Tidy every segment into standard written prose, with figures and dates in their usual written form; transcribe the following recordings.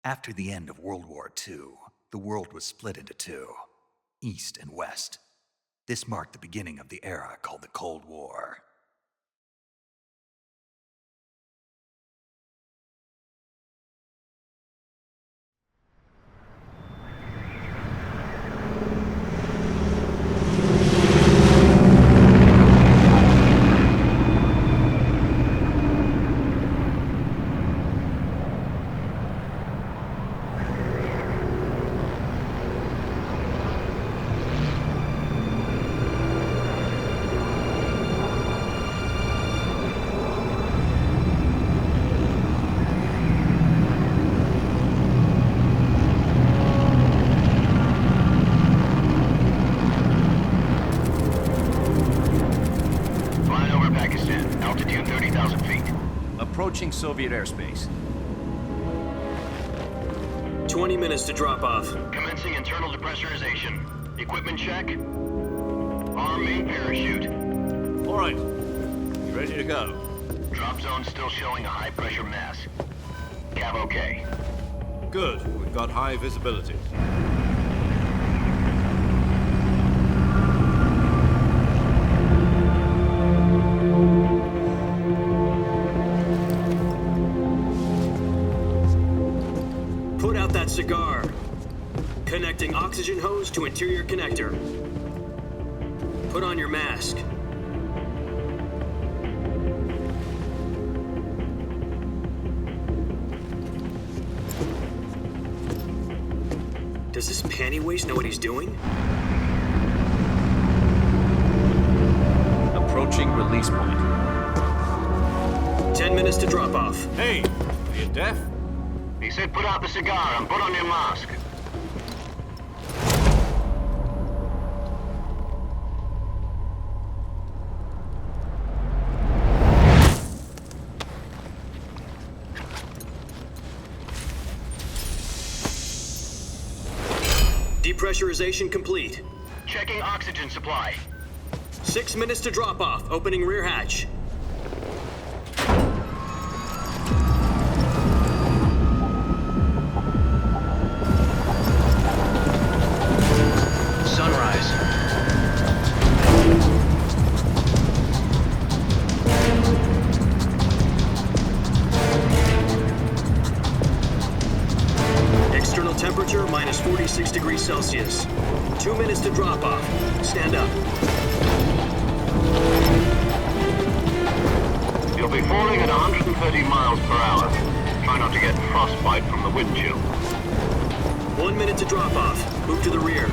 After the end of World War II, the world was split into two, East and West. This marked the beginning of the era called the Cold War. Approaching Soviet airspace. 20 minutes to drop off. Commencing internal depressurization. Equipment check. Arm main parachute. All right. You ready to go? Drop zone still showing a high pressure mass. Cav okay. Good. We've got high visibility. Put out that cigar. Connecting oxygen hose to interior connector. Put on your mask. Does this panty waste know what he's doing? Approaching release point. 10 minutes to drop off. Hey, are you deaf? He said put out the cigar and put on your mask. Depressurization complete. Checking oxygen supply. 6 minutes to drop off. Opening rear hatch. Sunrise. External temperature minus 46 degrees Celsius. 2 minutes to drop off. Stand up. You'll be falling at 130 miles per hour. Try not to get frostbite from the wind chill. 1 minute to drop off. Move to the rear.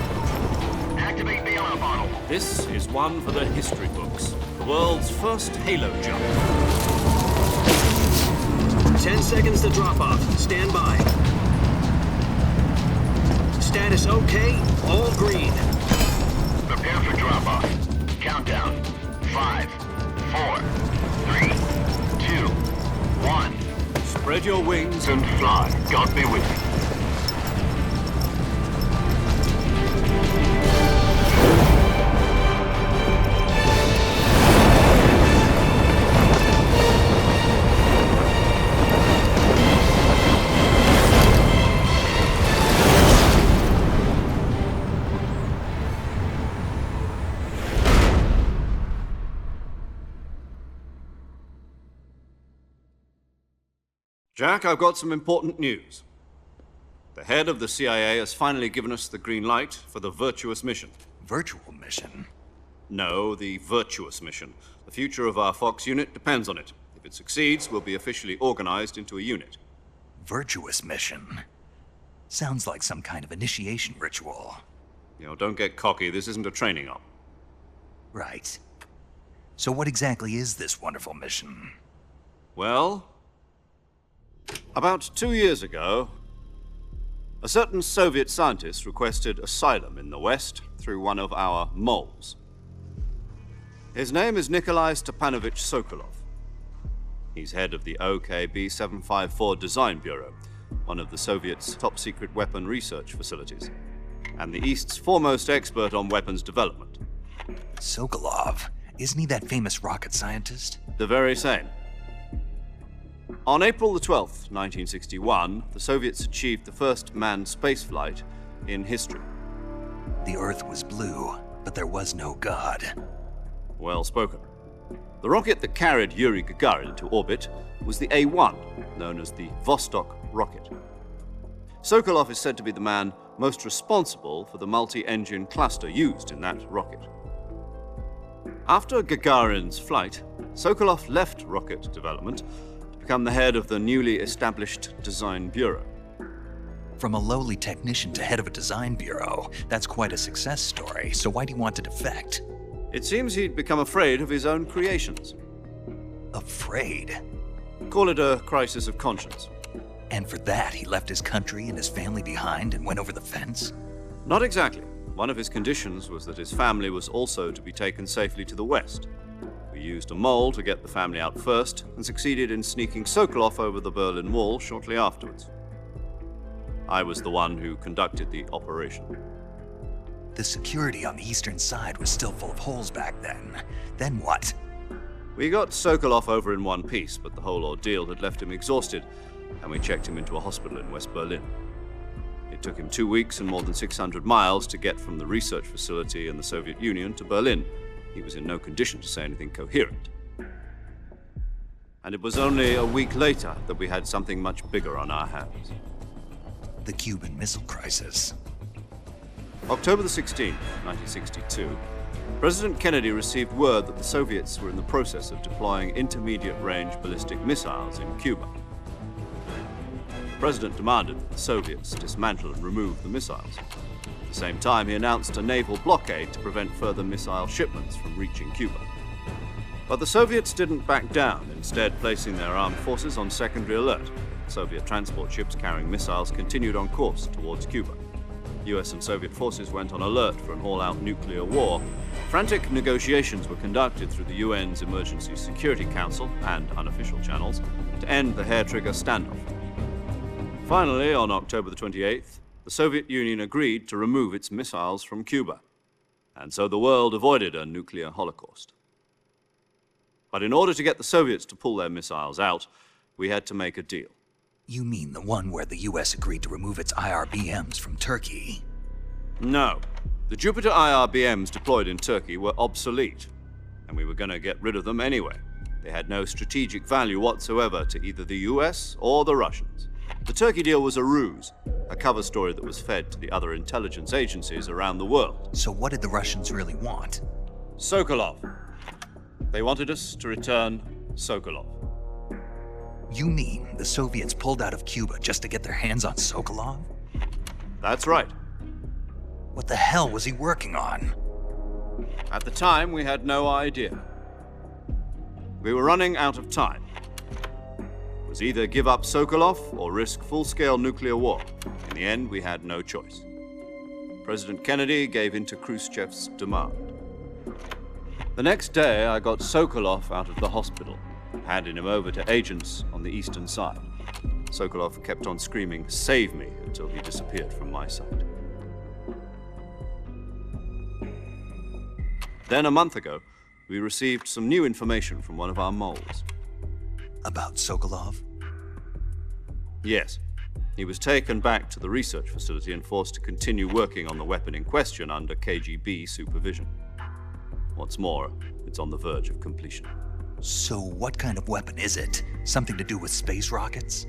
Activate the air bottle. This is one for the history books. The world's first halo jump. 10 seconds to drop off. Stand by. Status okay. All green. Prepare for drop-off. Countdown. 5, 4, 3, 2, 1. Spread your wings And fly. God be with you. Jack, I've got some important news. The head of the CIA has finally given us the green light for the virtuous mission. Virtual mission? No, the virtuous mission. The future of our Fox unit depends on it. If it succeeds, we'll be officially organized into a unit. Virtuous mission? Sounds like some kind of initiation ritual. You know, don't get cocky. This isn't a training op. Right. So what exactly is this wonderful mission? Well, about 2 years ago, a certain Soviet scientist requested asylum in the West through one of our moles. His name is Nikolai Stepanovich Sokolov. He's head of the OKB 754 Design Bureau, one of the Soviets' top-secret weapon research facilities, and the East's foremost expert on weapons development. Sokolov? Isn't he that famous rocket scientist? The very same. On April the 12th, 1961, the Soviets achieved the first manned spaceflight in history. The Earth was blue, but there was no God. Well spoken. The rocket that carried Yuri Gagarin to orbit was the A-1, known as the Vostok rocket. Sokolov is said to be the man most responsible for the multi-engine cluster used in that rocket. After Gagarin's flight, Sokolov left rocket development to become the head of the newly established Design Bureau. From a lowly technician to head of a design bureau, that's quite a success story, so why do you want to defect? It seems he'd become afraid of his own creations. Afraid? Call it a crisis of conscience. And for that, he left his country and his family behind and went over the fence? Not exactly. One of his conditions was that his family was also to be taken safely to the west. We used a mole to get the family out first and succeeded in sneaking Sokolov over the Berlin Wall shortly afterwards. I was the one who conducted the operation. The security on the eastern side was still full of holes back then. Then what? We got Sokolov over in one piece, but the whole ordeal had left him exhausted, and we checked him into a hospital in West Berlin. It took him 2 weeks and more than 600 miles to get from the research facility in the Soviet Union to Berlin. He was in no condition to say anything coherent. And it was only a week later that we had something much bigger on our hands. The Cuban Missile Crisis. October the 16th, 1962, President Kennedy received word that the Soviets were in the process of deploying intermediate-range ballistic missiles in Cuba. The President demanded that the Soviets dismantle and remove the missiles. At the same time, he announced a naval blockade to prevent further missile shipments from reaching Cuba. But the Soviets didn't back down, instead placing their armed forces on secondary alert. Soviet transport ships carrying missiles continued on course towards Cuba. US and Soviet forces went on alert for an all-out nuclear war. Frantic negotiations were conducted through the UN's Emergency Security Council and unofficial channels to end the hair-trigger standoff. Finally, on October the 28th, the Soviet Union agreed to remove its missiles from Cuba, and so the world avoided a nuclear holocaust. But in order to get the Soviets to pull their missiles out, we had to make a deal. You mean the one where the US agreed to remove its IRBMs from Turkey? No. The Jupiter IRBMs deployed in Turkey were obsolete, and we were going to get rid of them anyway. They had no strategic value whatsoever to either the US or the Russians. The Turkey deal was a ruse, a cover story that was fed to the other intelligence agencies around the world. So what did the Russians really want? Sokolov. They wanted us to return Sokolov. You mean the Soviets pulled out of Cuba just to get their hands on Sokolov? That's right. What the hell was he working on? At the time, we had no idea. We were running out of time. It was either give up Sokolov or risk full-scale nuclear war. In the end, we had no choice. President Kennedy gave in to Khrushchev's demand. The next day, I got Sokolov out of the hospital, handing him over to agents on the eastern side. Sokolov kept on screaming, "Save me," until he disappeared from my sight. Then a month ago, we received some new information from one of our moles. About Sokolov? Yes. He was taken back to the research facility and forced to continue working on the weapon in question under KGB supervision. What's more, it's on the verge of completion. So what kind of weapon is it? Something to do with space rockets?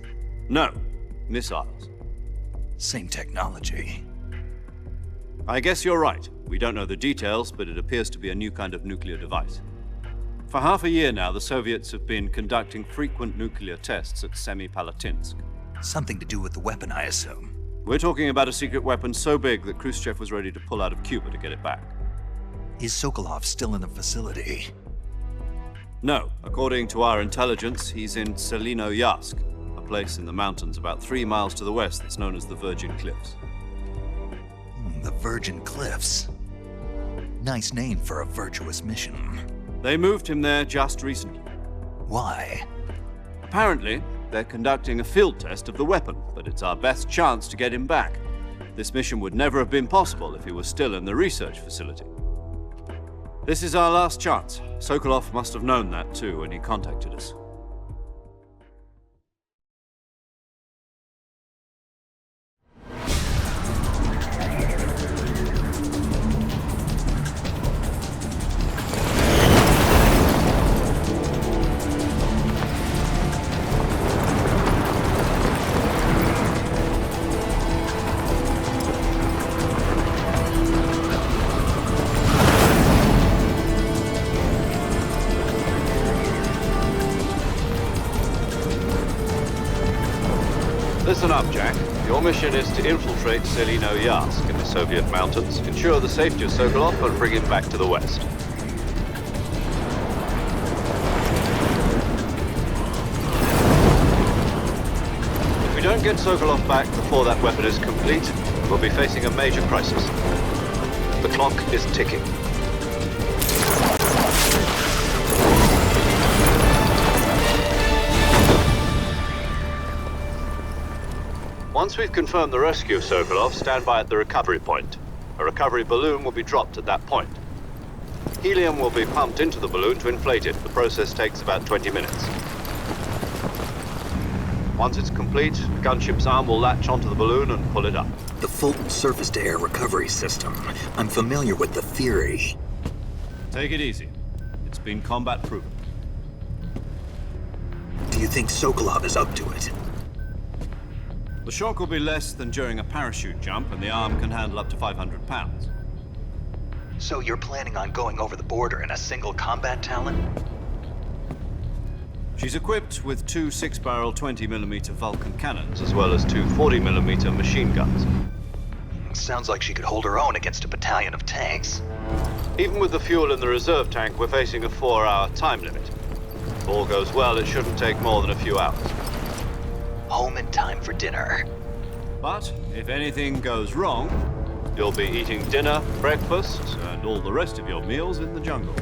No, missiles. Same technology. I guess you're right. We don't know the details, but it appears to be a new kind of nuclear device. For half a year now, the Soviets have been conducting frequent nuclear tests at Semipalatinsk. Something to do with the weapon, I assume. We're talking about a secret weapon so big that Khrushchev was ready to pull out of Cuba to get it back. Is Sokolov still in the facility? No. According to our intelligence, he's in Selinoyarsk, a place in the mountains about 3 miles to the west that's known as the Virgin Cliffs. The Virgin Cliffs. Nice name for a virtuous mission. They moved him there just recently. Why? Apparently, they're conducting a field test of the weapon, but it's our best chance to get him back. This mission would never have been possible if he was still in the research facility. This is our last chance. Sokolov must have known that too when he contacted us. mission is to infiltrate Selino-Yarsk in the Soviet mountains, ensure the safety of Sokolov, and bring him back to the west. If we don't get Sokolov back before that weapon is complete, we'll be facing a major crisis. The clock is ticking. Once we've confirmed the rescue of Sokolov, stand by at the recovery point. A recovery balloon will be dropped at that point. Helium will be pumped into the balloon to inflate it. The process takes about 20 minutes. Once it's complete, the gunship's arm will latch onto the balloon and pull it up. The Fulton surface-to-air recovery system. I'm familiar with the theory. Take it easy. It's been combat-proven. Do you think Sokolov is up to it? The shock will be less than during a parachute jump, and the arm can handle up to 500 pounds. So you're planning on going over the border in a single combat Talon? She's equipped with two 6-barrel 20mm Vulcan cannons, as well as two 40mm machine guns. Sounds like she could hold her own against a battalion of tanks. Even with the fuel in the reserve tank, we're facing a 4-hour time limit. If all goes well, it shouldn't take more than a few hours. Home in time for dinner. But if anything goes wrong, you'll be eating dinner, breakfast, and all the rest of your meals in the jungle.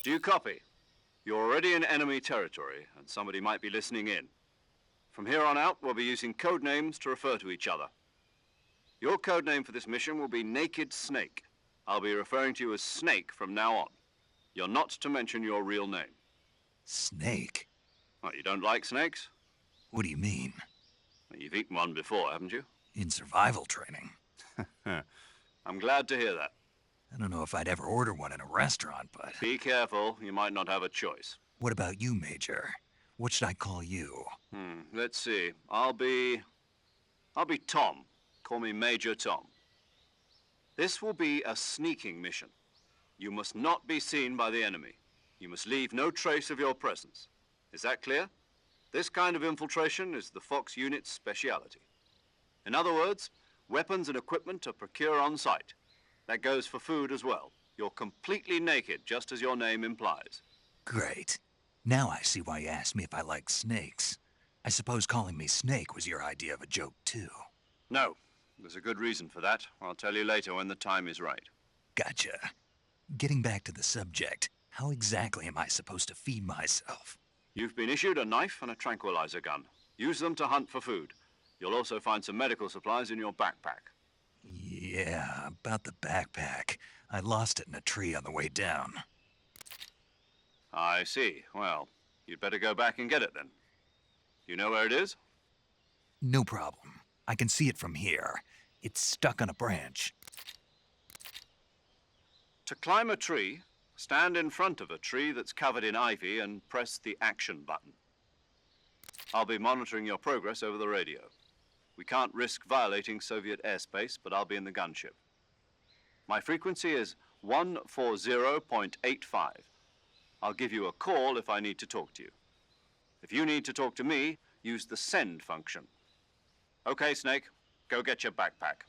Do you copy? You're already in enemy territory, and somebody might be listening in. From here on out, we'll be using code names to refer to each other. Your code name for this mission will be Naked Snake. I'll be referring to you as Snake from now on. You're not to mention your real name. Snake? What, you don't like snakes? What do you mean? Well, you've eaten one before, haven't you? In survival training. I'm glad to hear that. I don't know if I'd ever order one in a restaurant, but... Be careful, you might not have a choice. What about you, Major? What should I call you? Let's see. I'll be Tom. Call me Major Tom. This will be a sneaking mission. You must not be seen by the enemy. You must leave no trace of your presence. Is that clear? This kind of infiltration is the Fox unit's speciality. In other words, weapons and equipment are procured on site. That goes for food as well. You're completely naked, just as your name implies. Great. Now I see why you asked me if I like snakes. I suppose calling me Snake was your idea of a joke, too. No, there's a good reason for that. I'll tell you later when the time is right. Gotcha. Getting back to the subject, how exactly am I supposed to feed myself? You've been issued a knife and a tranquilizer gun. Use them to hunt for food. You'll also find some medical supplies in your backpack. Yeah, about the backpack. I lost it in a tree on the way down. I see. Well, you'd better go back and get it then. You know where it is? No problem. I can see it from here. It's stuck on a branch. To climb a tree, stand in front of a tree that's covered in ivy and press the action button. I'll be monitoring your progress over the radio. We can't risk violating Soviet airspace, but I'll be in the gunship. My frequency is 140.85. I'll give you a call if I need to talk to you. If you need to talk to me, use the send function. Okay, Snake, go get your backpack.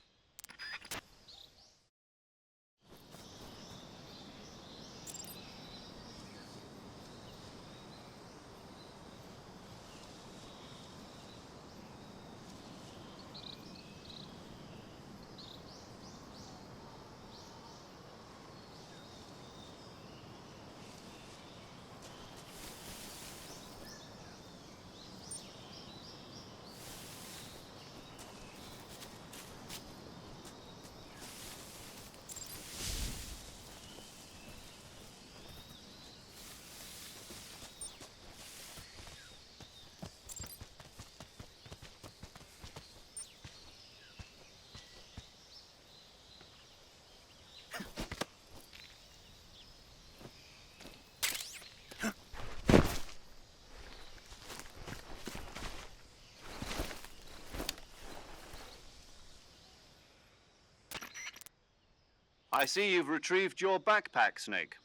I see you've retrieved your backpack, Snake.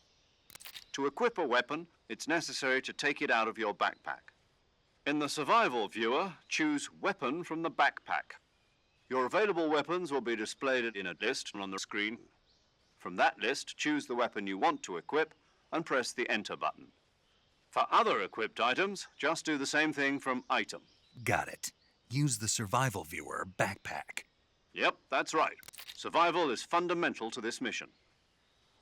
To equip a weapon, it's necessary to take it out of your backpack. In the survival viewer, choose Weapon from the backpack. Your available weapons will be displayed in a list on the screen. From that list, choose the weapon you want to equip and press the Enter button. For other equipped items, just do the same thing from Item. Got it. Use the survival viewer backpack. Yep, that's right. Survival is fundamental to this mission.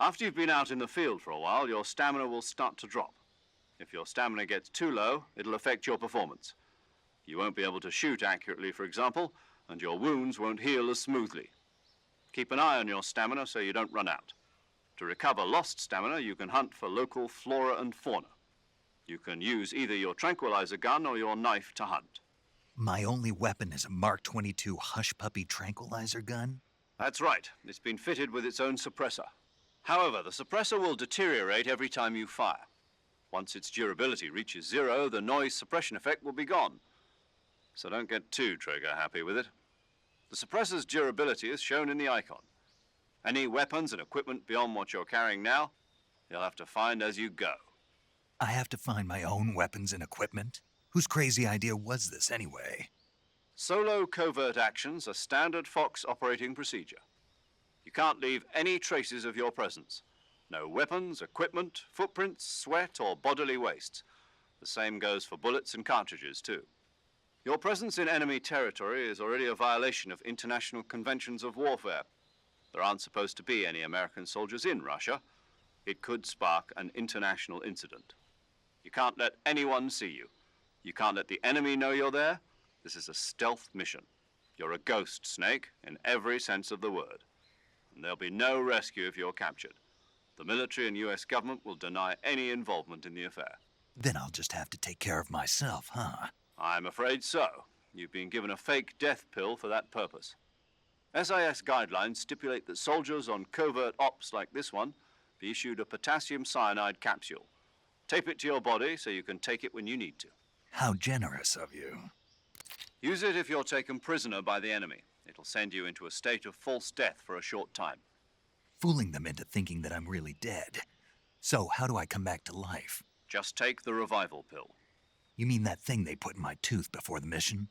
After you've been out in the field for a while, your stamina will start to drop. If your stamina gets too low, it'll affect your performance. You won't be able to shoot accurately, for example, and your wounds won't heal as smoothly. Keep an eye on your stamina so you don't run out. To recover lost stamina, you can hunt for local flora and fauna. You can use either your tranquilizer gun or your knife to hunt. My only weapon is a Mark 22 Hush Puppy tranquilizer gun? That's right. It's been fitted with its own suppressor. However, the suppressor will deteriorate every time you fire. Once its durability reaches 0, the noise suppression effect will be gone. So don't get too trigger happy with it. The suppressor's durability is shown in the icon. Any weapons and equipment beyond what you're carrying now, you'll have to find as you go. I have to find my own weapons and equipment? Whose crazy idea was this anyway? Solo covert actions are standard Fox operating procedure. You can't leave any traces of your presence. No weapons, equipment, footprints, sweat, or bodily waste. The same goes for bullets and cartridges, too. Your presence in enemy territory is already a violation of international conventions of warfare. There aren't supposed to be any American soldiers in Russia. It could spark an international incident. You can't let anyone see you. You can't let the enemy know you're there. This is a stealth mission. You're a ghost, Snake, in every sense of the word. And there'll be no rescue if you're captured. The military and US government will deny any involvement in the affair. Then I'll just have to take care of myself, huh? I'm afraid so. You've been given a fake death pill for that purpose. SIS guidelines stipulate that soldiers on covert ops like this one be issued a potassium cyanide capsule. Tape it to your body so you can take it when you need to. How generous of you. Use it if you're taken prisoner by the enemy. It'll send you into a state of false death for a short time. Fooling them into thinking that I'm really dead. So, how do I come back to life? Just take the revival pill. You mean that thing they put in my tooth before the mission?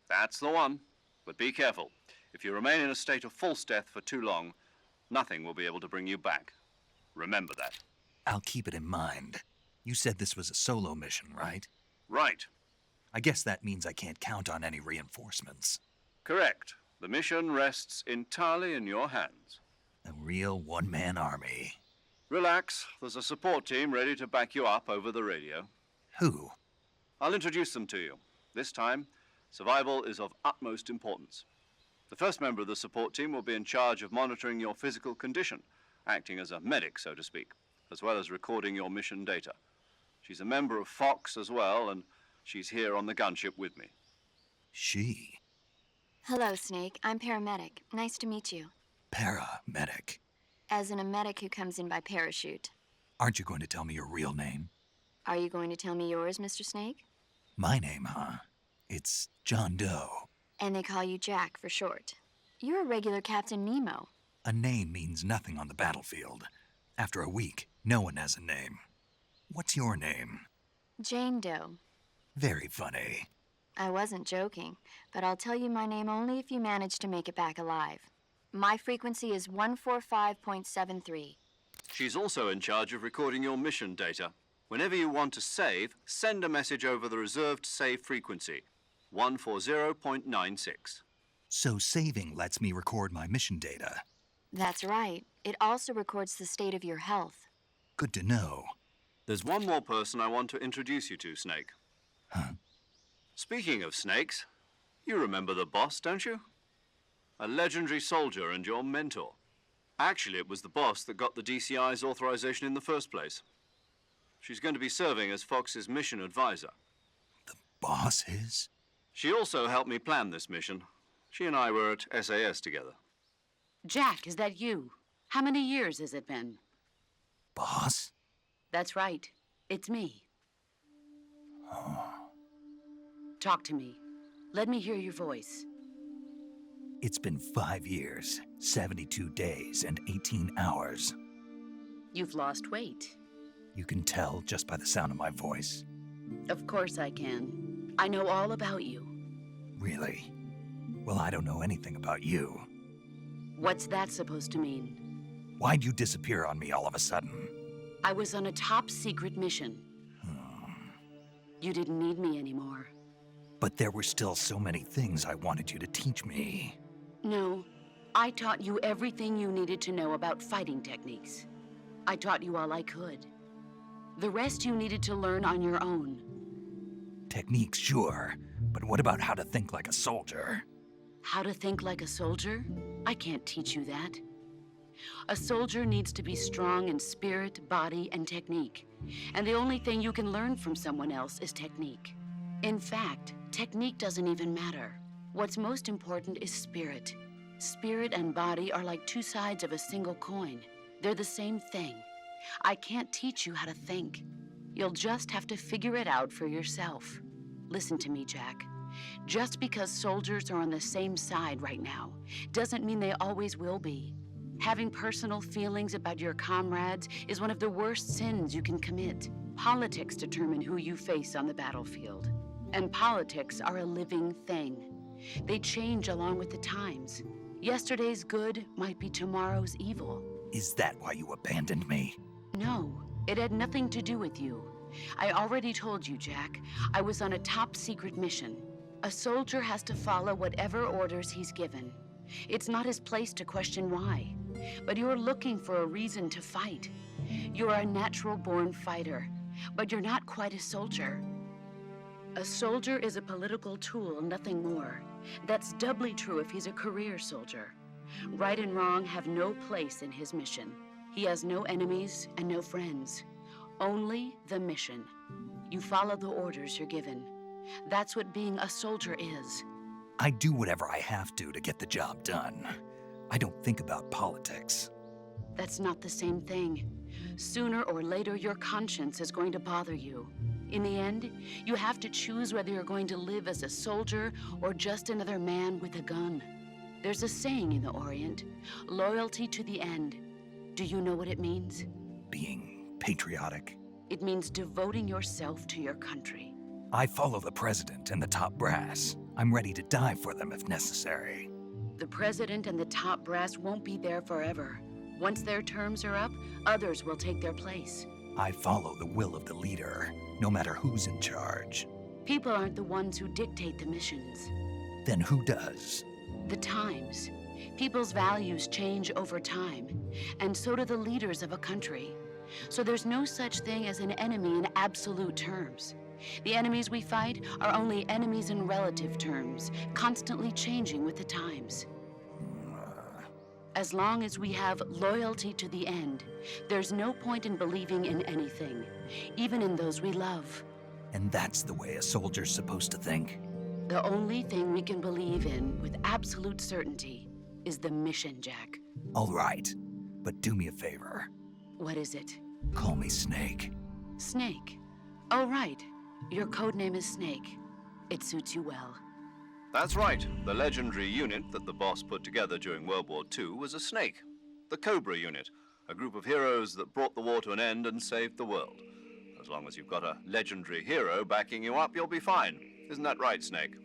That's the one. But be careful. If you remain in a state of false death for too long, nothing will be able to bring you back. Remember that. I'll keep it in mind. You said this was a solo mission, right? Right. I guess that means I can't count on any reinforcements. Correct. The mission rests entirely in your hands. A real one-man army. Relax. There's a support team ready to back you up over the radio. Who? I'll introduce them to you. This time, survival is of utmost importance. The first member of the support team will be in charge of monitoring your physical condition, acting as a medic, so to speak, as well as recording your mission data. She's a member of Fox as well, and she's here on the gunship with me. She? Hello, Snake. I'm paramedic. Nice to meet you. Paramedic. As in a medic who comes in by parachute. Aren't you going to tell me your real name? Are you going to tell me yours, Mr. Snake? My name, huh? It's John Doe. And they call you Jack for short. You're a regular Captain Nemo. A name means nothing on the battlefield. After a week, no one has a name. What's your name? Jane Doe. Very funny. I wasn't joking, but I'll tell you my name only if you manage to make it back alive. My frequency is 145.73. She's also in charge of recording your mission data. Whenever you want to save, send a message over the reserved save frequency, 140.96. So saving lets me record my mission data. That's right. It also records the state of your health. Good to know. There's one more person I want to introduce you to, Snake. Huh? Speaking of snakes, you remember the boss, don't you? A legendary soldier and your mentor. Actually, it was the boss that got the DCI's authorization in the first place. She's going to be serving as Fox's mission advisor. The boss is? She also helped me plan this mission. She and I were at SAS together. Jack, is that you? How many years has it been? Boss? That's right. It's me. Oh. Talk to me. Let me hear your voice. It's been 5 years, 72 days, and 18 hours. You've lost weight. You can tell just by the sound of my voice. Of course I can. I know all about you. Really? Well, I don't know anything about you. What's that supposed to mean? Why'd you disappear on me all of a sudden? I was on a top-secret mission. You didn't need me anymore. But there were still so many things I wanted you to teach me. No, I taught you everything you needed to know about fighting techniques. I taught you all I could. The rest you needed to learn on your own. Techniques, sure. But what about how to think like a soldier? How to think like a soldier? I can't teach you that. A soldier needs to be strong in spirit, body, and technique. And the only thing you can learn from someone else is technique. In fact, technique doesn't even matter. What's most important is spirit. Spirit and body are like two sides of a single coin. They're the same thing. I can't teach you how to think. You'll just have to figure it out for yourself. Listen to me, Jack. Just because soldiers are on the same side right now doesn't mean they always will be. Having personal feelings about your comrades is one of the worst sins you can commit. Politics determine who you face on the battlefield. And politics are a living thing. They change along with the times. Yesterday's good might be tomorrow's evil. Is that why you abandoned me? No, it had nothing to do with you. I already told you, Jack. I was on a top-secret mission. A soldier has to follow whatever orders he's given. It's not his place to question why. But you're looking for a reason to fight. You're a natural-born fighter, but you're not quite a soldier. A soldier is a political tool, nothing more. That's doubly true if he's a career soldier. Right and wrong have no place in his mission. He has no enemies and no friends. Only the mission. You follow the orders you're given. That's what being a soldier is. I do whatever I have to get the job done. I don't think about politics. That's not the same thing. Sooner or later, your conscience is going to bother you. In the end, you have to choose whether you're going to live as a soldier or just another man with a gun. There's a saying in the Orient, loyalty to the end. Do you know what it means? Being patriotic. It means devoting yourself to your country. I follow the president and the top brass. I'm ready to die for them if necessary. The president and the top brass won't be there forever. Once their terms are up, others will take their place. I follow the will of the leader, no matter who's in charge. People aren't the ones who dictate the missions. Then who does? The times. People's values change over time, and so do the leaders of a country. So there's no such thing as an enemy in absolute terms. The enemies we fight are only enemies in relative terms, constantly changing with the times. As long as we have loyalty to the end, there's no point in believing in anything, even in those we love. And that's the way a soldier's supposed to think? The only thing we can believe in with absolute certainty is the mission, Jack. All right. But do me a favor. What is it? Call me Snake. Snake. Oh, right. Your code name is Snake. It suits you well. That's right. The legendary unit that the boss put together during World War II was a snake. The Cobra unit, a group of heroes that brought the war to an end and saved the world. As long as you've got a legendary hero backing you up, you'll be fine. Isn't that right, Snake?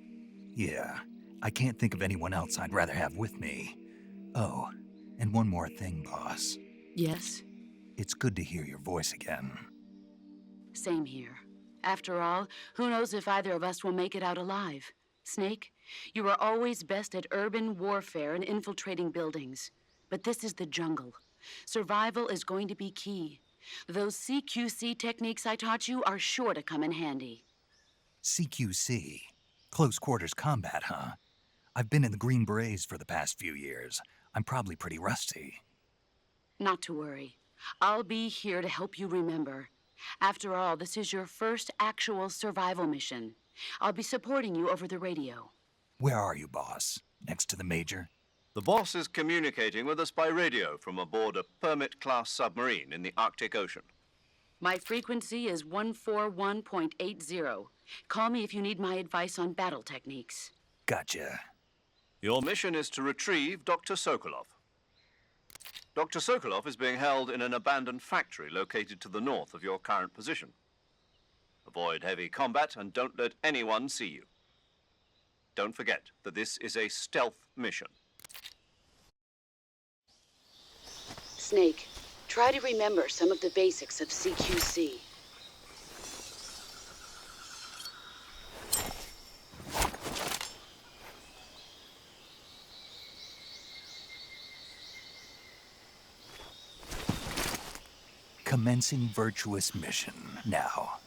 Yeah, I can't think of anyone else I'd rather have with me. Oh, and one more thing, boss. Yes? It's good to hear your voice again. Same here. After all, who knows if either of us will make it out alive? Snake, you are always best at urban warfare and infiltrating buildings. But this is the jungle. Survival is going to be key. Those CQC techniques I taught you are sure to come in handy. CQC? Close quarters combat, huh? I've been in the Green Berets for the past few years. I'm probably pretty rusty. Not to worry. I'll be here to help you remember. After all, this is your first actual survival mission. I'll be supporting you over the radio. Where are you, boss? Next to the Major? The boss is communicating with us by radio from aboard a Permit-class submarine in the Arctic Ocean. My frequency is 141.80. Call me if you need my advice on battle techniques. Gotcha. Your mission is to retrieve Dr. Sokolov. Dr. Sokolov is being held in an abandoned factory located to the north of your current position. Avoid heavy combat and don't let anyone see you. Don't forget that this is a stealth mission. Snake, try to remember some of the basics of CQC. Commencing virtuous mission now.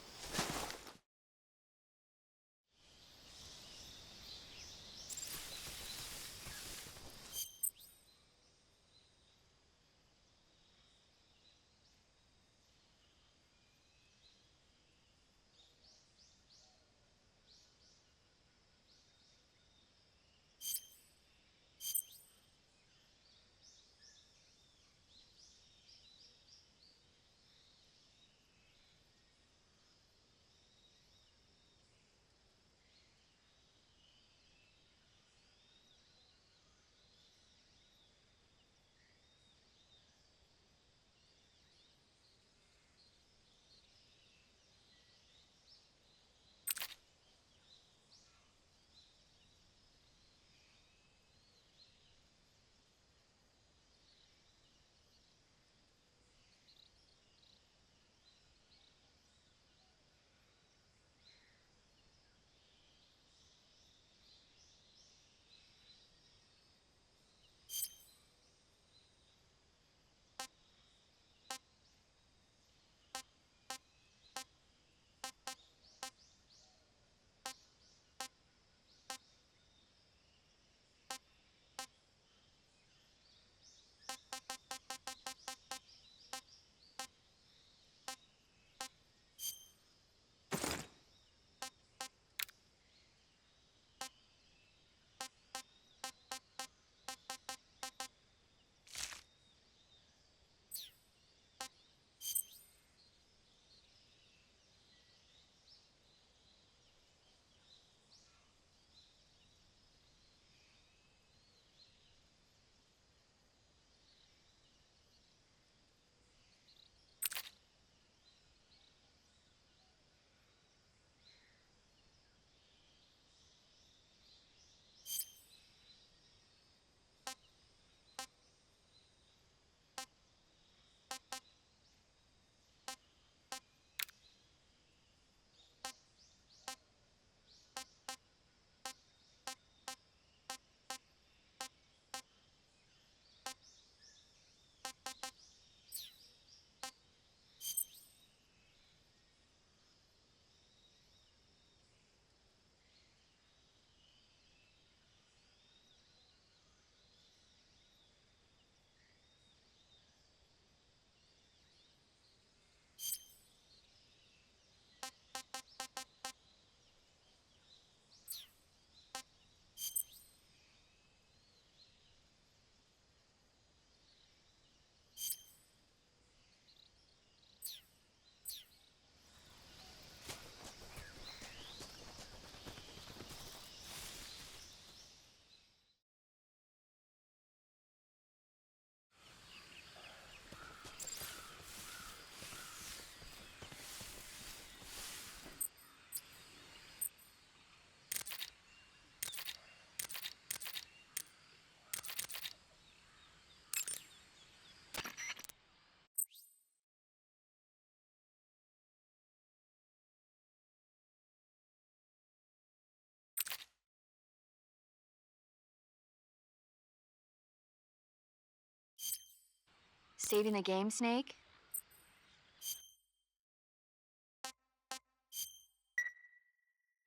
Saving the game, Snake?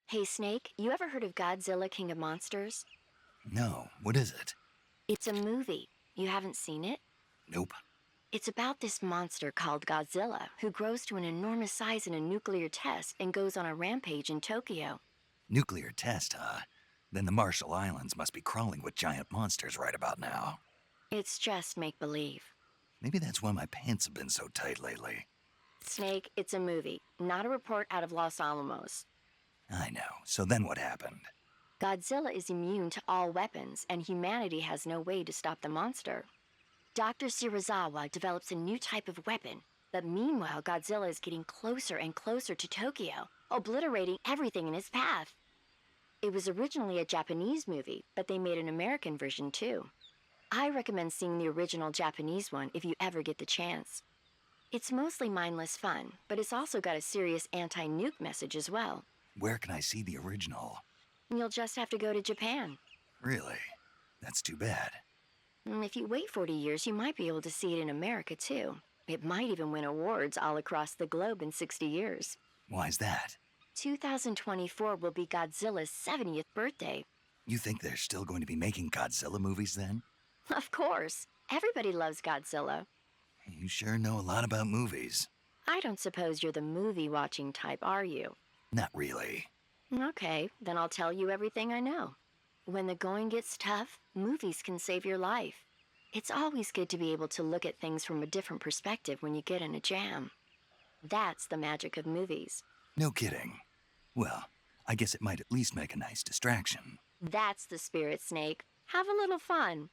Hey, Snake, you ever heard of Godzilla, King of Monsters? No, what is it? It's a movie. You haven't seen it? Nope. It's about this monster called Godzilla, who grows to an enormous size in a nuclear test and goes on a rampage in Tokyo. Nuclear test, huh? Then the Marshall Islands must be crawling with giant monsters right about now. It's just make-believe. Maybe that's why my pants have been so tight lately. Snake, it's a movie, not a report out of Los Alamos. I know. So then what happened? Godzilla is immune to all weapons, and humanity has no way to stop the monster. Dr. Shirazawa develops a new type of weapon, but meanwhile, Godzilla is getting closer and closer to Tokyo, obliterating everything in his path. It was originally a Japanese movie, but they made an American version too. I recommend seeing the original Japanese one if you ever get the chance. It's mostly mindless fun, but it's also got a serious anti-nuke message as well. Where can I see the original? You'll just have to go to Japan. Really? That's too bad. If you wait 40 years, you might be able to see it in America too. It might even win awards all across the globe in 60 years. Why's that? 2024 will be Godzilla's 70th birthday. You think they're still going to be making Godzilla movies then? Of course. Everybody loves Godzilla. You sure know a lot about movies. I don't suppose you're the movie-watching type, are you? Not really. Okay, then I'll tell you everything I know. When the going gets tough, movies can save your life. It's always good to be able to look at things from a different perspective when you get in a jam. That's the magic of movies. No kidding. Well, I guess it might at least make a nice distraction. That's the spirit, Snake. Have a little fun.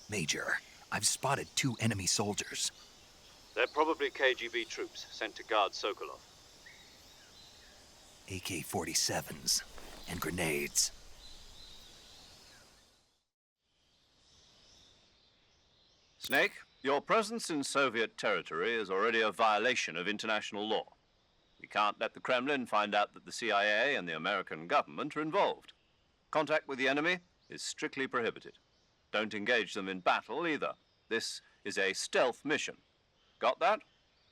Major, I've spotted 2 enemy soldiers. They're probably KGB troops sent to guard Sokolov. AK-47s and grenades. Snake, your presence in Soviet territory is already a violation of international law. We can't let the Kremlin find out that the CIA and the American government are involved. Contact with the enemy is strictly prohibited. Don't engage them in battle either. This is a stealth mission. Got that?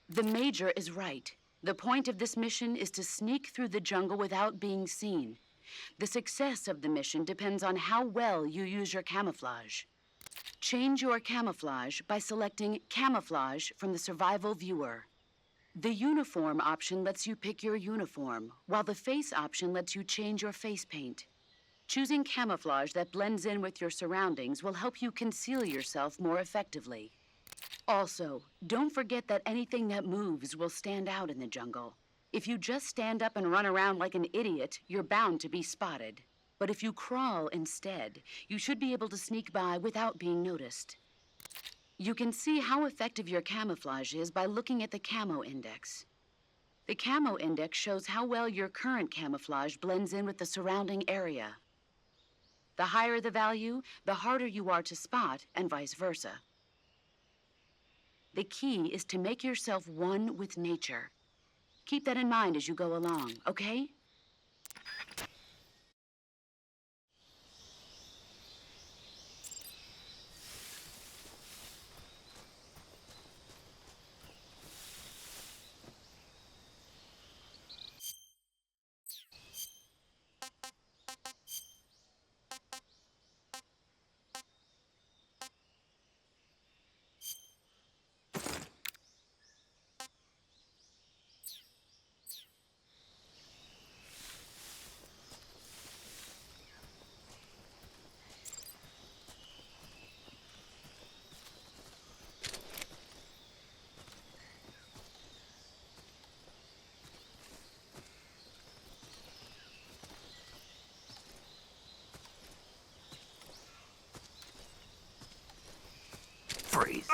The Major is right. The point of this mission is to sneak through the jungle without being seen. The success of the mission depends on how well you use your camouflage. Change your camouflage by selecting Camouflage from the Survival Viewer. The Uniform option lets you pick your uniform, while the Face option lets you change your face paint. Choosing camouflage that blends in with your surroundings will help you conceal yourself more effectively. Also, don't forget that anything that moves will stand out in the jungle. If you just stand up and run around like an idiot, you're bound to be spotted. But if you crawl instead, you should be able to sneak by without being noticed. You can see how effective your camouflage is by looking at the Camo Index. The Camo Index shows how well your current camouflage blends in with the surrounding area. The higher the value, the harder you are to spot, and vice versa. The key is to make yourself one with nature. Keep that in mind as you go along, okay? Freeze.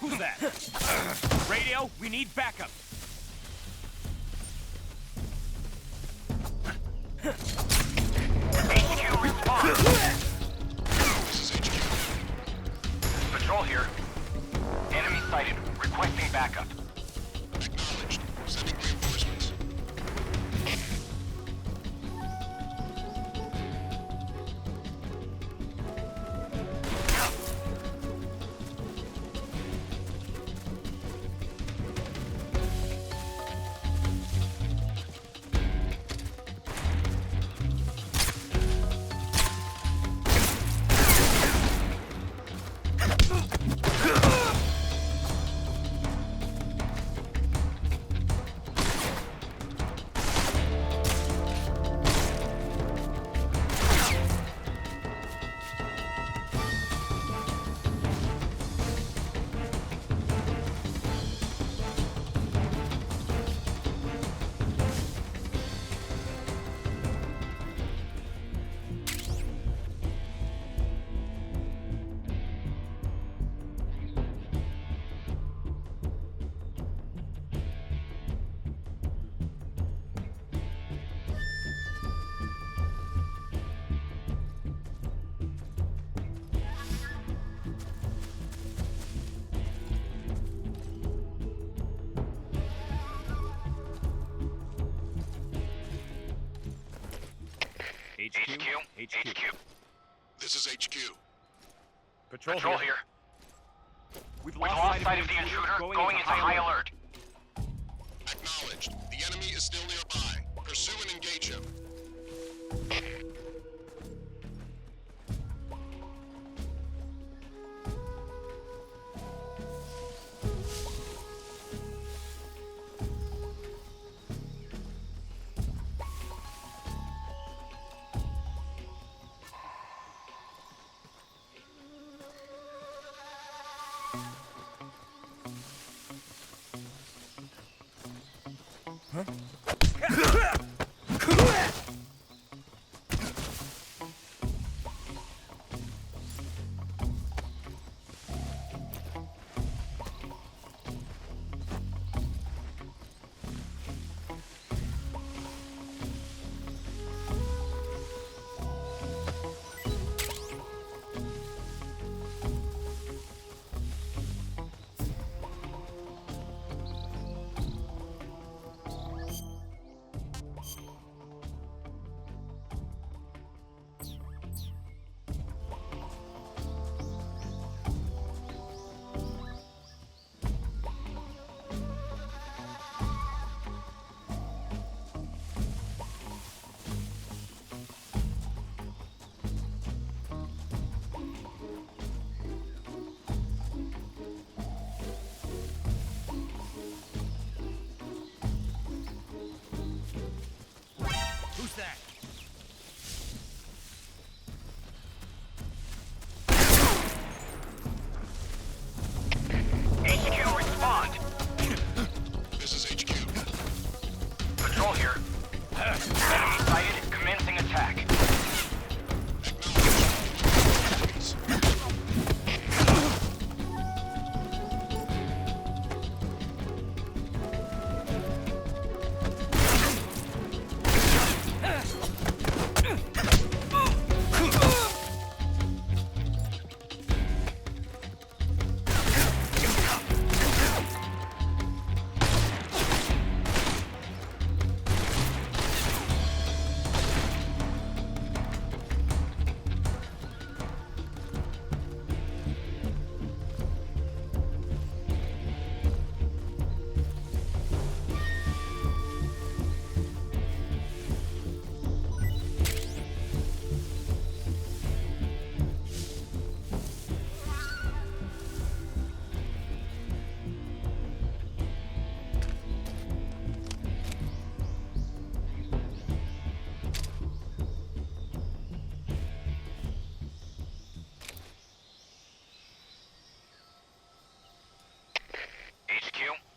Who's that? Radio, we need backup. HQ response. This is HQ. Patrol here. Enemy sighted. Requesting backup. Acknowledged. Sending reinforcements. HQ. This is HQ. Patrol, Patrol here. We've We've lost sight of the intruder, going into high alert. Acknowledged. The enemy is still nearby. Pursue and engage him. Who's that? HQ, respond. This is HQ. Patrol here. Enemy sighted, commencing attack.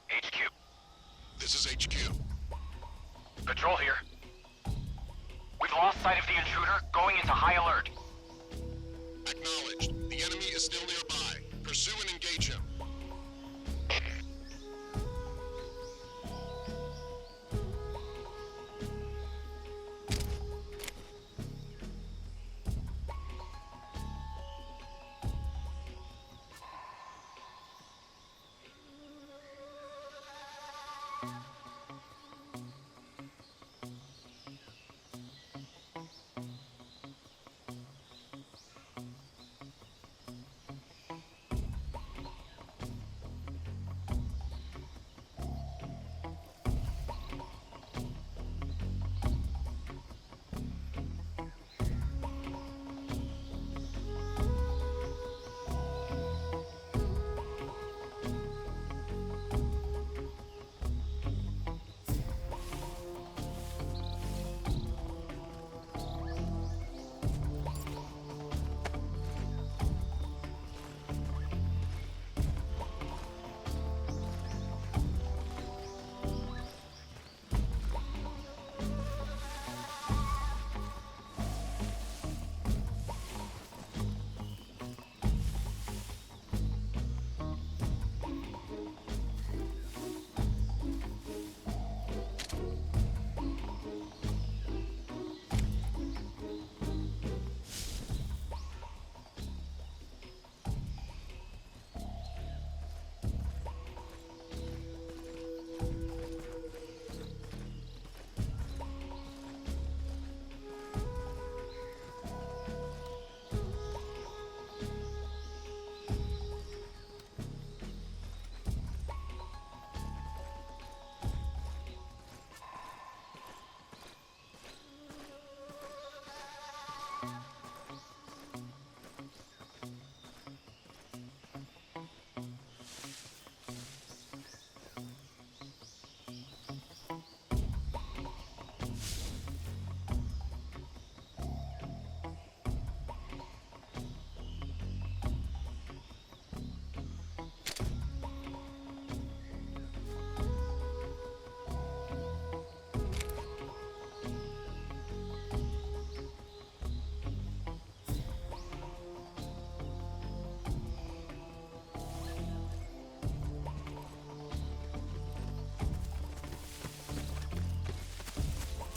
HQ. This is HQ. Patrol here. We've lost sight of the intruder, going into high alert. Acknowledged. The enemy is still nearby. Pursue and engage him.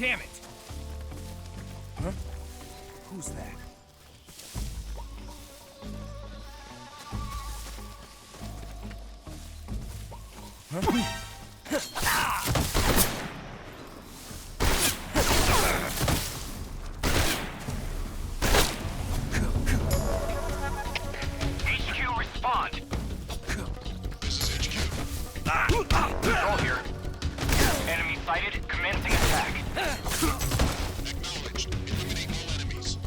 Damn it! Huh? Who's that? HQ, respond. This is HQ. Control here. Enemy sighted. Commencing attack. Acknowledged. Eliminate all enemies.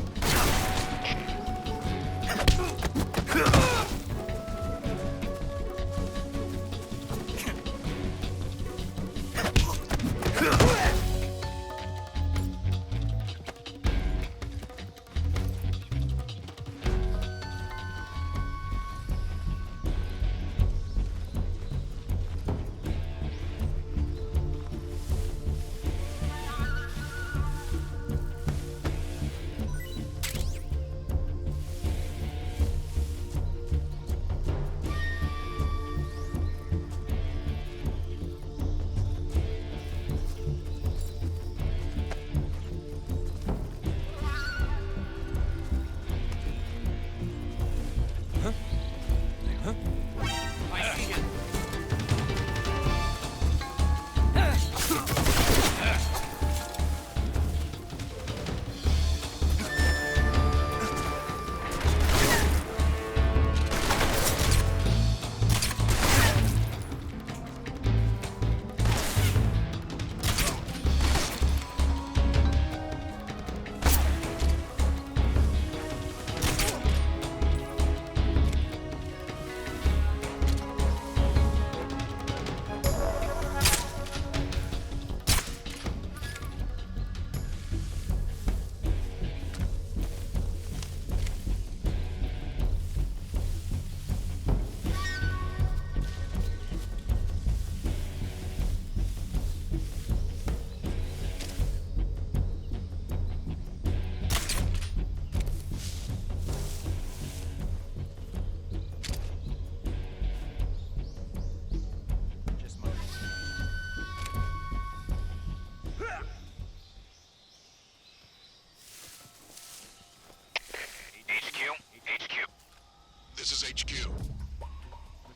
This is HQ.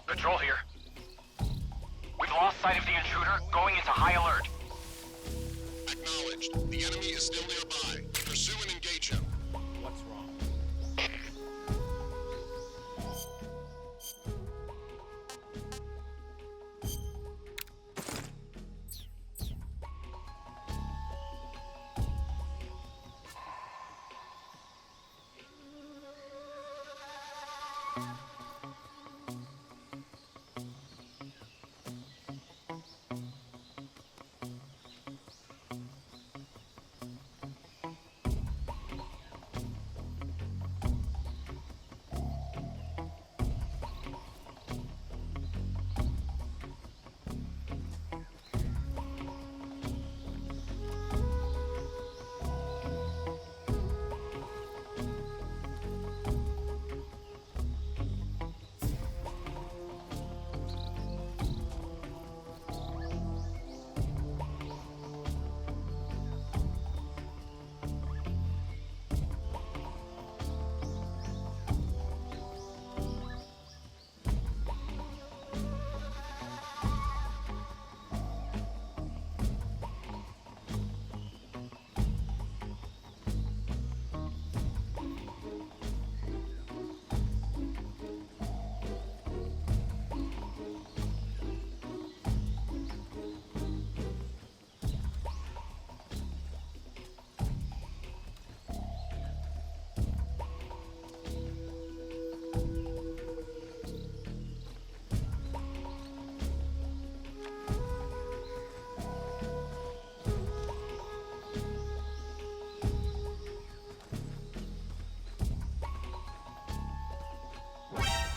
Patrol here. We've lost sight of the intruder, going into high alert. Acknowledged. The enemy is still nearby. Pursue and engage him. What's wrong?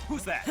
Who's that?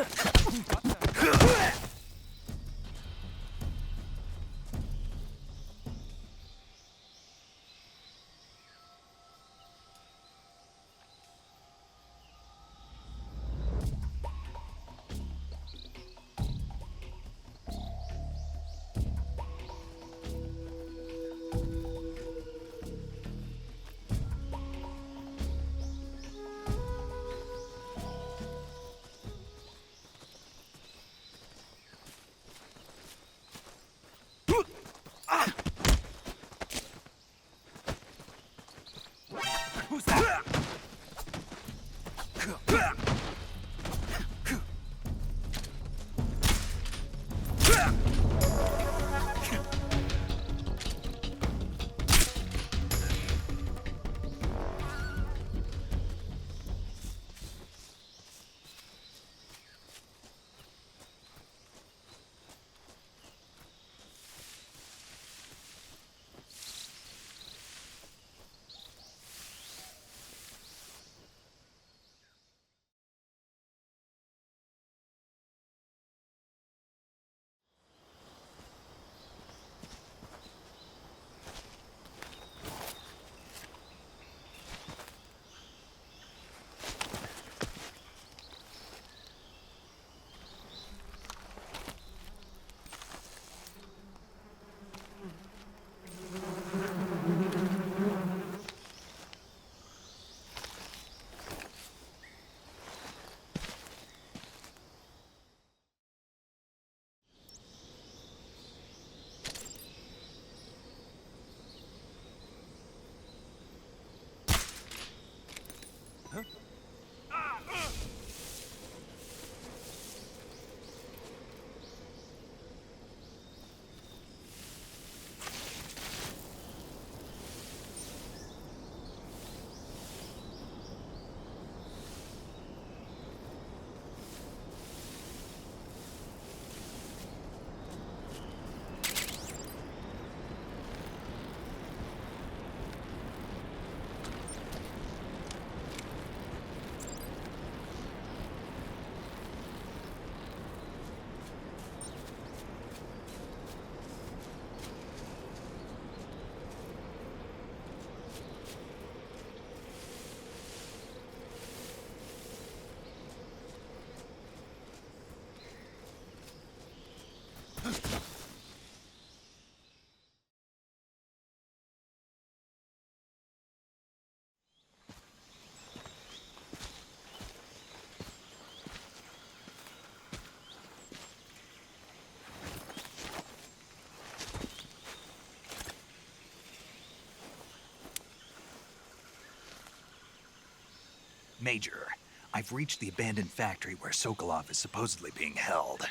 Major, I've reached the abandoned factory where Sokolov is supposedly being held.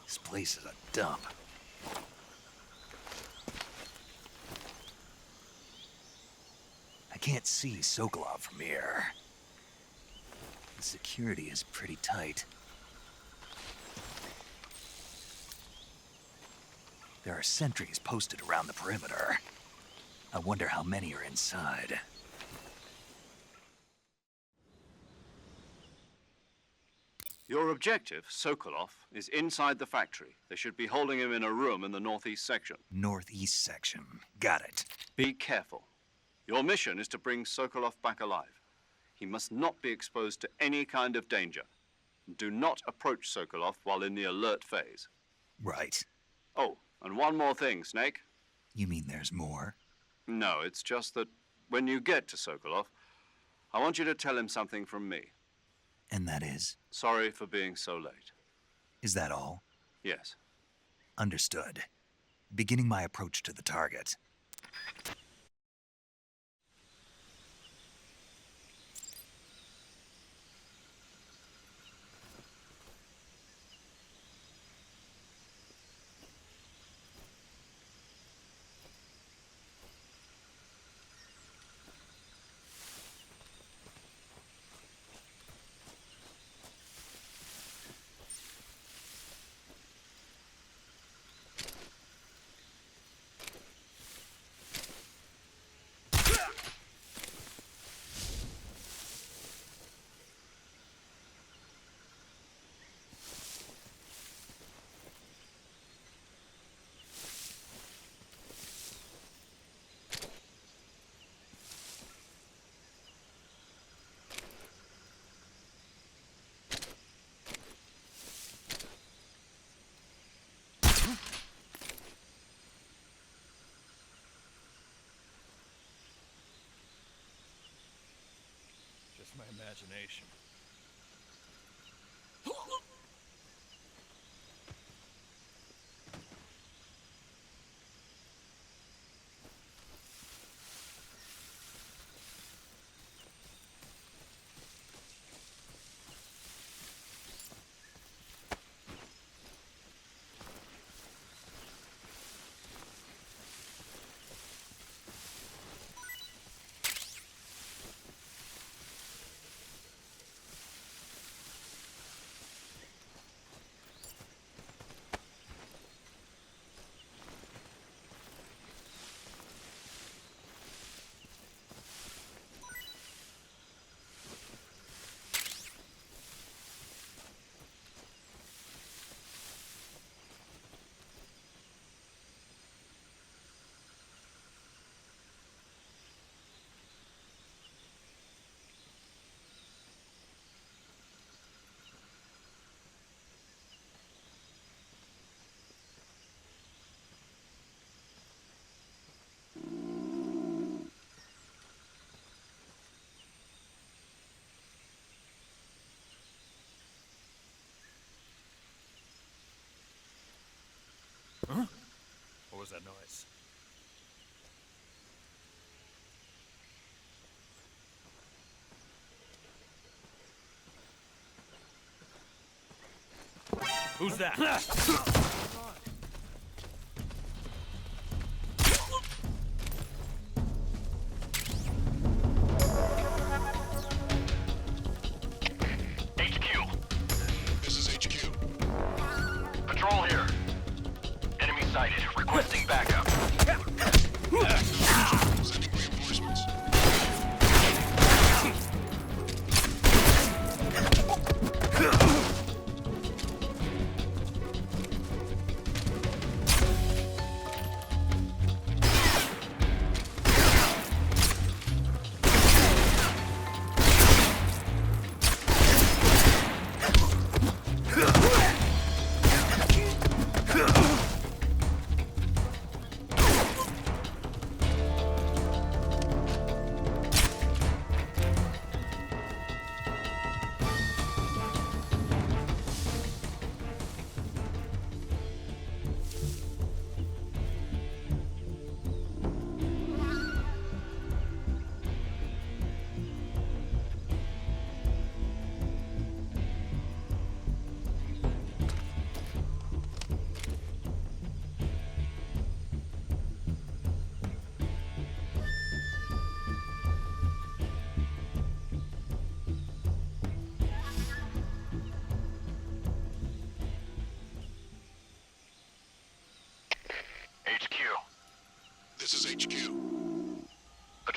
This place is a dump. I can't see Sokolov from here. The security is pretty tight. There are sentries posted around the perimeter. I wonder how many are inside. Your objective, Sokolov, is inside the factory. They should be holding him in a room in the northeast section. Northeast section. Got it. Be careful. Your mission is to bring Sokolov back alive. He must not be exposed to any kind of danger. Do not approach Sokolov while in the alert phase. Right. Oh, and one more thing, Snake. You mean there's more? No, it's just that when you get to Sokolov, I want you to tell him something from me. And that is? Sorry for being so late. Is that all? Yes. Understood. Beginning my approach to the target. Just my imagination. Huh? What was that noise? Who's that? HQ. This is HQ. Patrol here. Enemy sighted. Requesting backup. Sending reinforcements.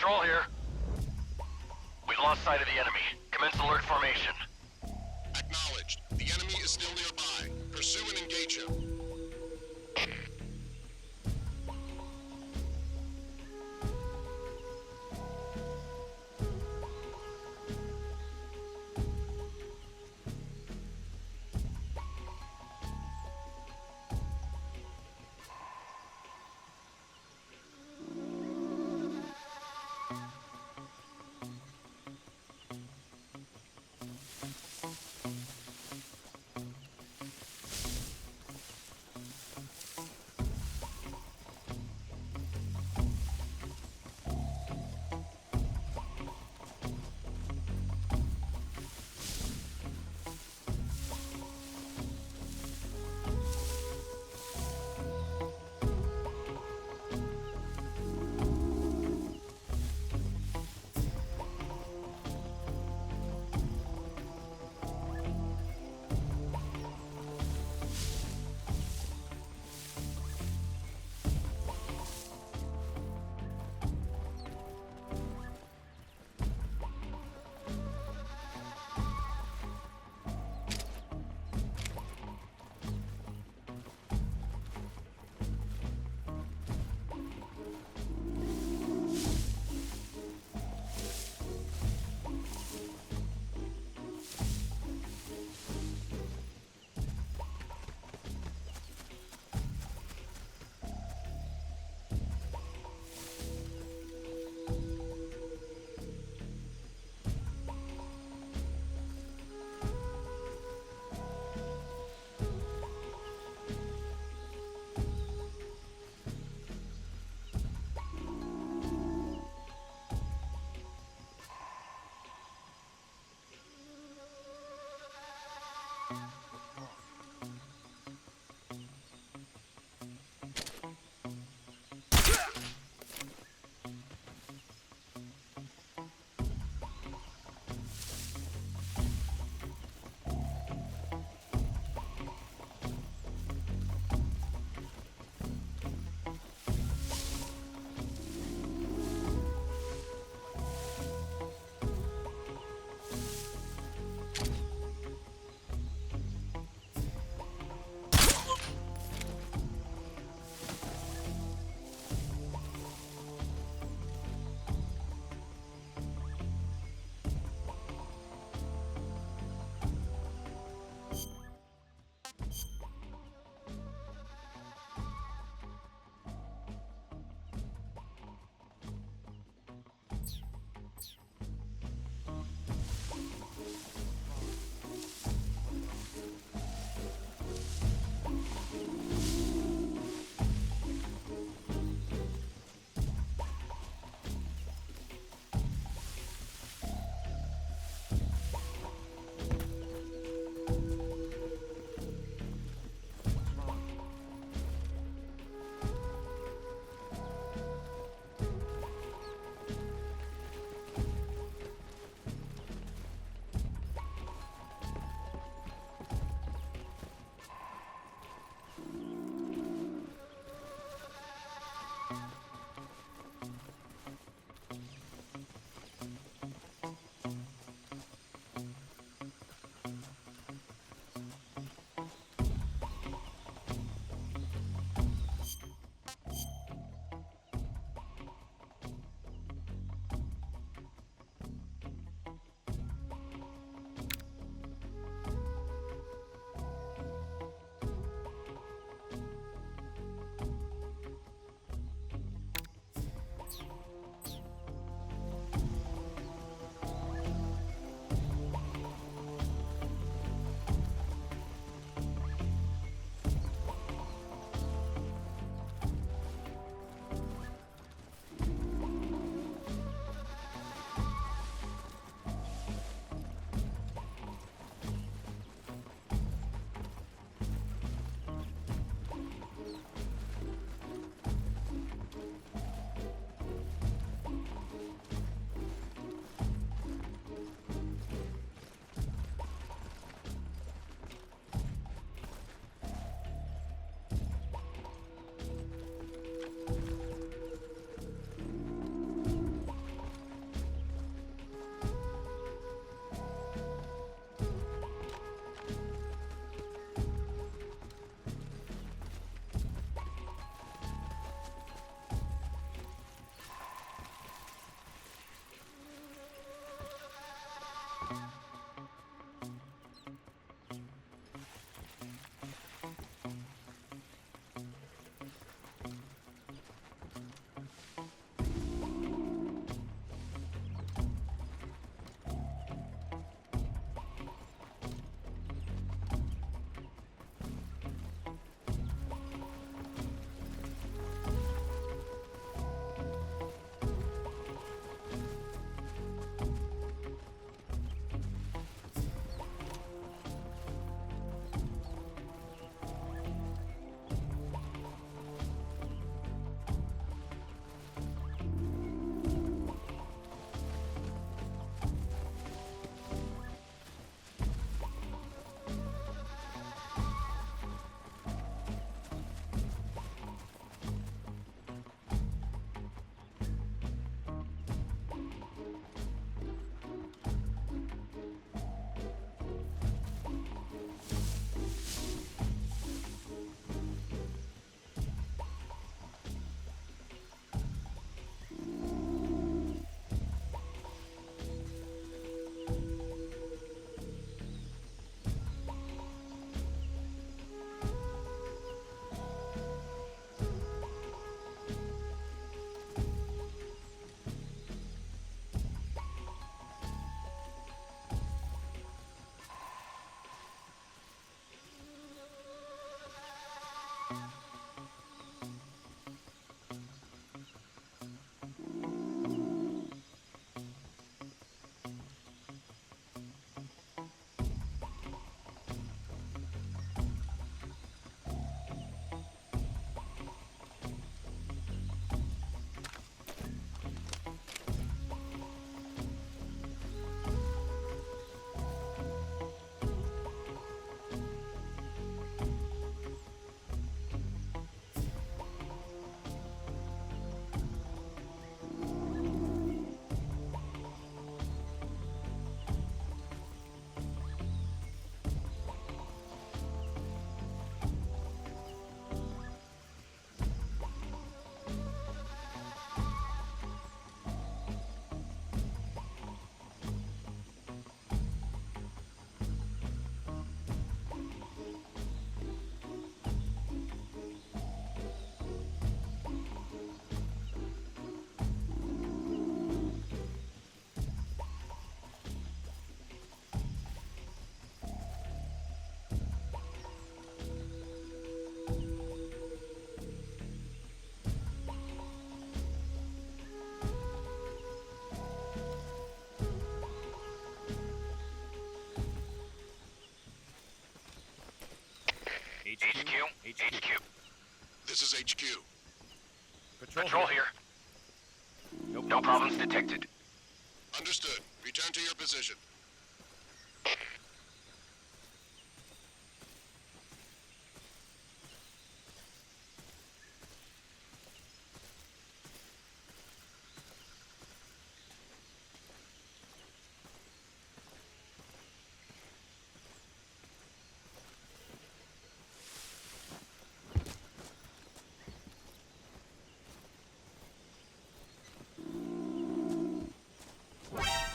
Patrol here. We've lost sight of the enemy. Commence alert formation. Acknowledged. The enemy is still nearby. Pursue and engage him. HQ. This is HQ. Patrol here. No problems detected. Understood. Return to your position.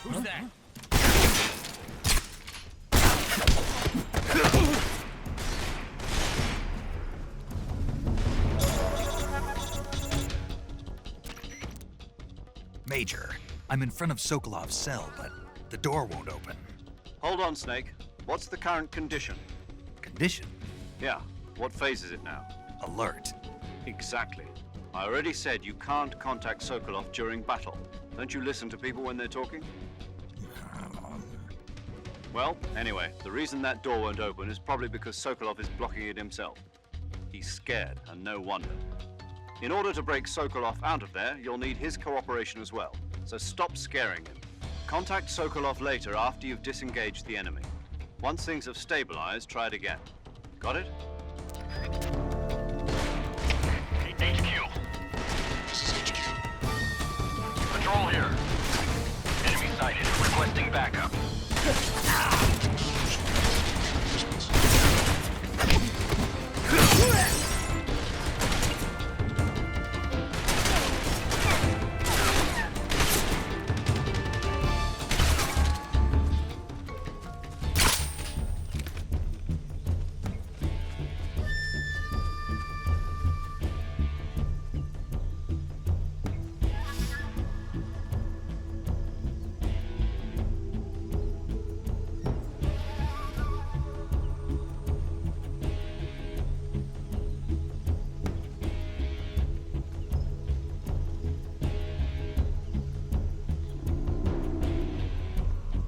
Who's that? Major, I'm in front of Sokolov's cell, but the door won't open. Hold on, Snake. What's the current condition? Condition? Yeah, what phase is it now? Alert. Exactly. I already said you can't contact Sokolov during battle. Don't you listen to people when they're talking? Well, anyway, the reason that door won't open is probably because Sokolov is blocking it himself. He's scared, and no wonder. In order to break Sokolov out of there, you'll need his cooperation as well. So stop scaring him. Contact Sokolov later after you've disengaged the enemy. Once things have stabilized, try it again. Got it? HQ. This is HQ. Patrol here. Enemy sighted. Requesting backup.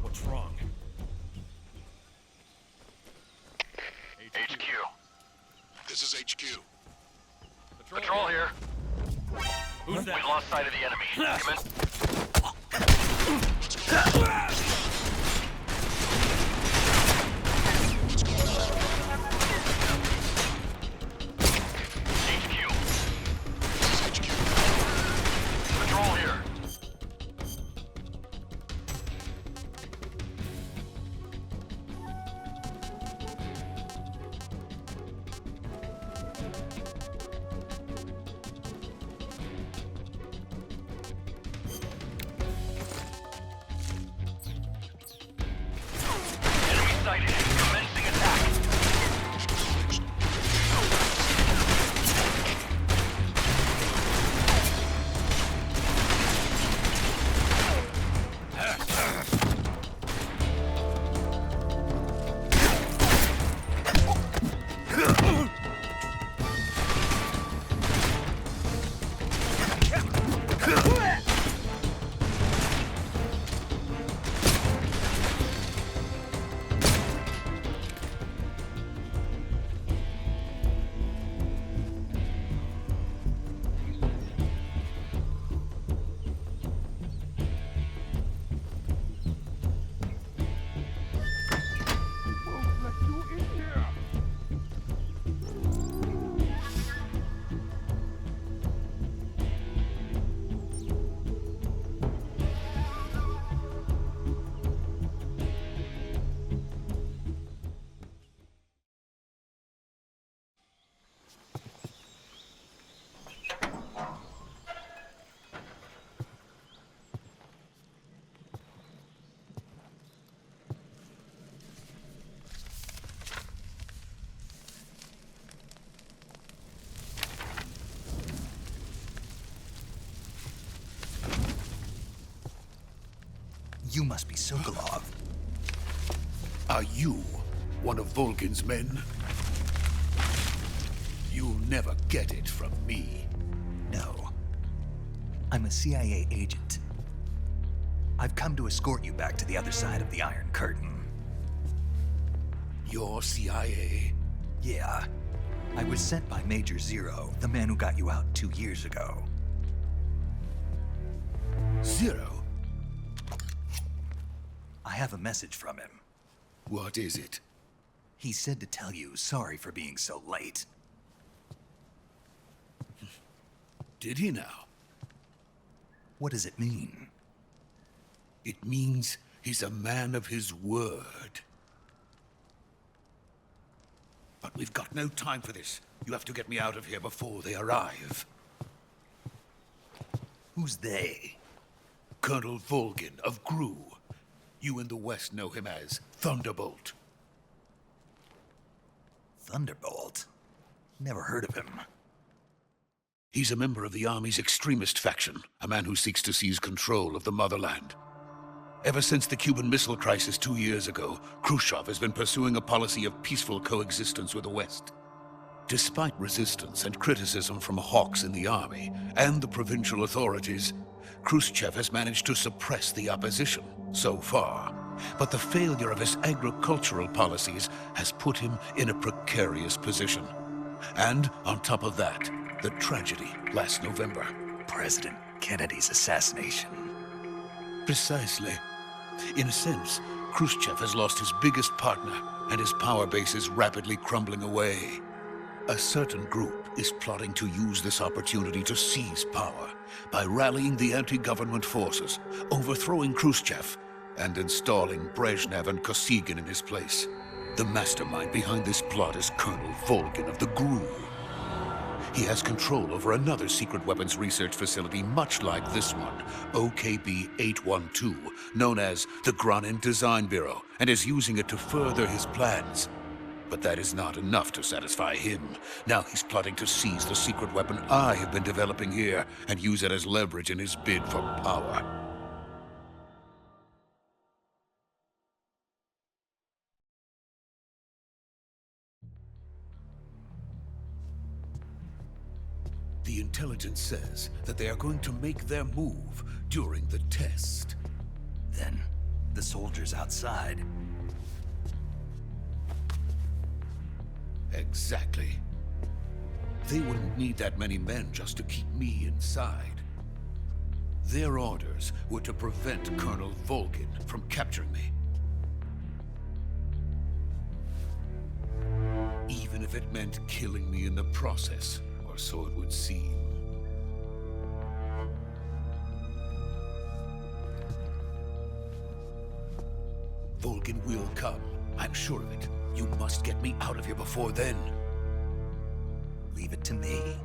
What's wrong? HQ. This is HQ. Patrol here. Who's We that? lost sight of the enemy. Come in. HQ. This is HQ. Patrol here. must be Sokolov. Are you one of Volgin's men? You'll never get it from me. No. I'm a CIA agent. I've come to escort you back to the other side of the Iron Curtain. You're CIA? Yeah. I was sent by Major Zero, the man who got you out 2 years ago. Zero? I have a message from him. What is it? He said to tell you sorry for being so late. Did he now? What does it mean? It means he's a man of his word. But we've got no time for this. You have to get me out of here before they arrive. Who's they? Colonel Volgin of GRU. You in the West know him as Thunderbolt. Thunderbolt? Never heard of him. He's a member of the Army's extremist faction, a man who seeks to seize control of the motherland. Ever since the Cuban Missile Crisis 2 years ago, Khrushchev has been pursuing a policy of peaceful coexistence with the West. Despite resistance and criticism from hawks in the army and the provincial authorities, Khrushchev has managed to suppress the opposition so far. But the failure of his agricultural policies has put him in a precarious position. And on top of that, the tragedy last November. President Kennedy's assassination. Precisely. In a sense, Khrushchev has lost his biggest partner, and his power base is rapidly crumbling away. A certain group is plotting to use this opportunity to seize power by rallying the anti-government forces, overthrowing Khrushchev, and installing Brezhnev and Kosygin in his place. The mastermind behind this plot is Colonel Volgin of the GRU. He has control over another secret weapons research facility much like this one, OKB-812, known as the Granin Design Bureau, and is using it to further his plans. But that is not enough to satisfy him. Now he's plotting to seize the secret weapon I have been developing here and use it as leverage in his bid for power. The intelligence says that they are going to make their move during the test. Then, the soldiers outside. Exactly. They wouldn't need that many men just to keep me inside. Their orders were to prevent Colonel Volgin from capturing me. Even if it meant killing me in the process. Or so it would seem. Volgin will come. I'm sure of it. You must get me out of here before then. Leave it to me.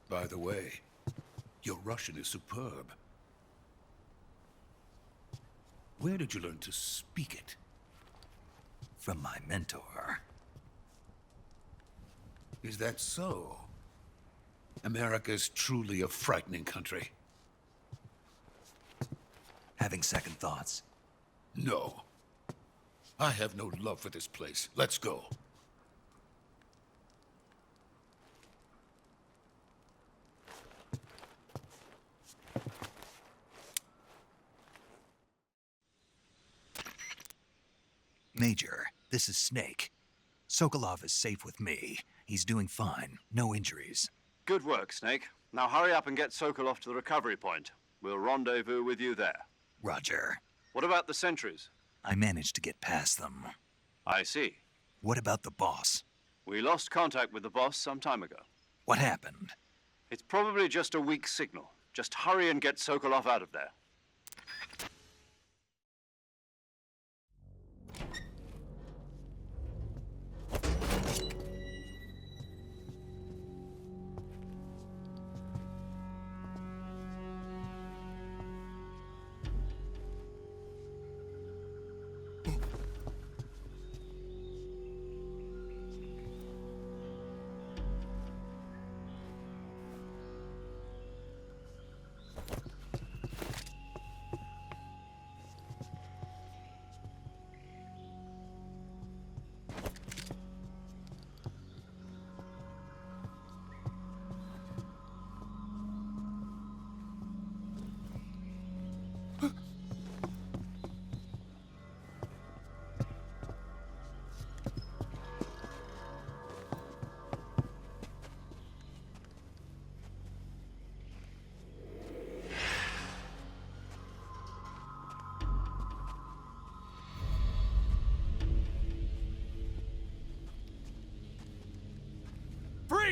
By the way, your Russian is superb. Where did you learn to speak it? From my mentor. Is that so? America's truly a frightening country. Having second thoughts? No. I have no love for this place. Let's go. Major, this is Snake. Sokolov is safe with me. He's doing fine. No injuries. Good work, Snake. Now hurry up and get Sokolov to the recovery point. We'll rendezvous with you there. Roger. What about the sentries? I managed to get past them. I see. What about the boss? We lost contact with the boss some time ago. What happened? It's probably just a weak signal. Just hurry and get Sokolov out of there.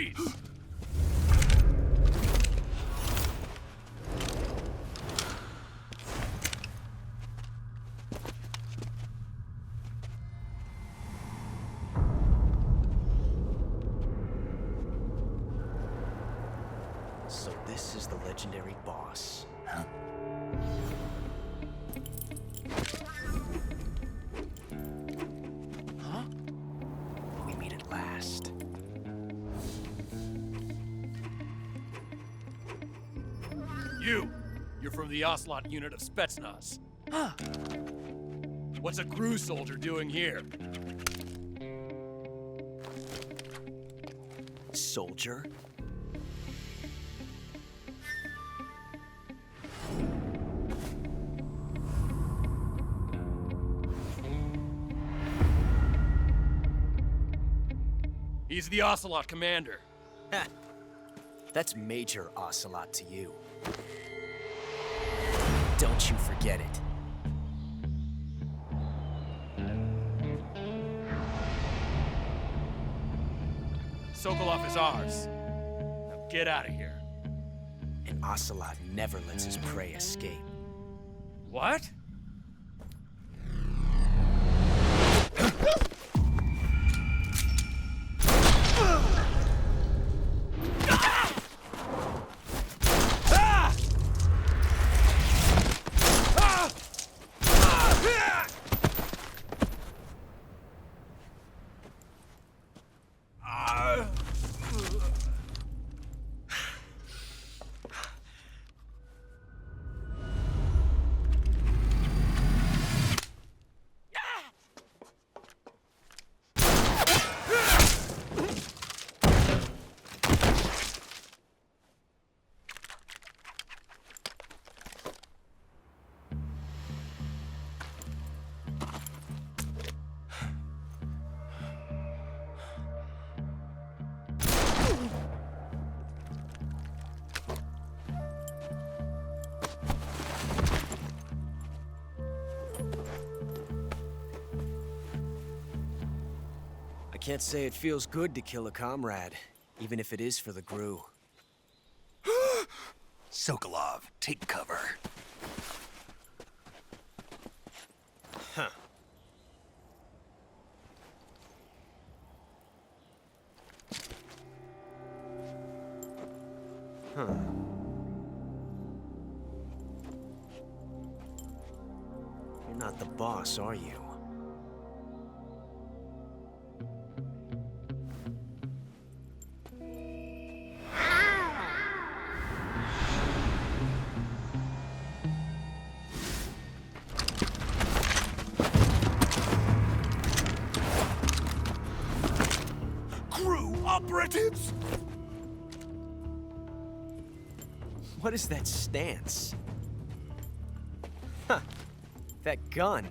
Freeze! So this is the legendary boss. Huh? Huh? We meet at last. You're from the Ocelot unit of Spetsnaz. Huh? What's a crew soldier doing here? Soldier? He's the Ocelot commander. Ha! That's Major Ocelot to you. Don't you forget it. Sokolov is ours. Now get out of here. And Ocelot never lets his prey escape. What? I can't say it feels good to kill a comrade, even if it is for the GRU. Sokolov, take cover. Huh. Huh. You're not the boss, are you? GRU operatives! What is that stance? Huh. That gun.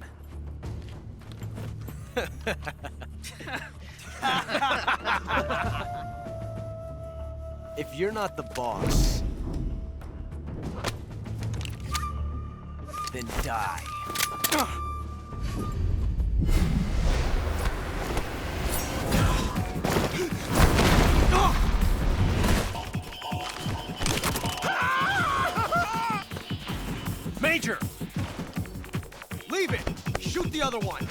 If you're not the boss, then die. Major! Leave it! Shoot the other one!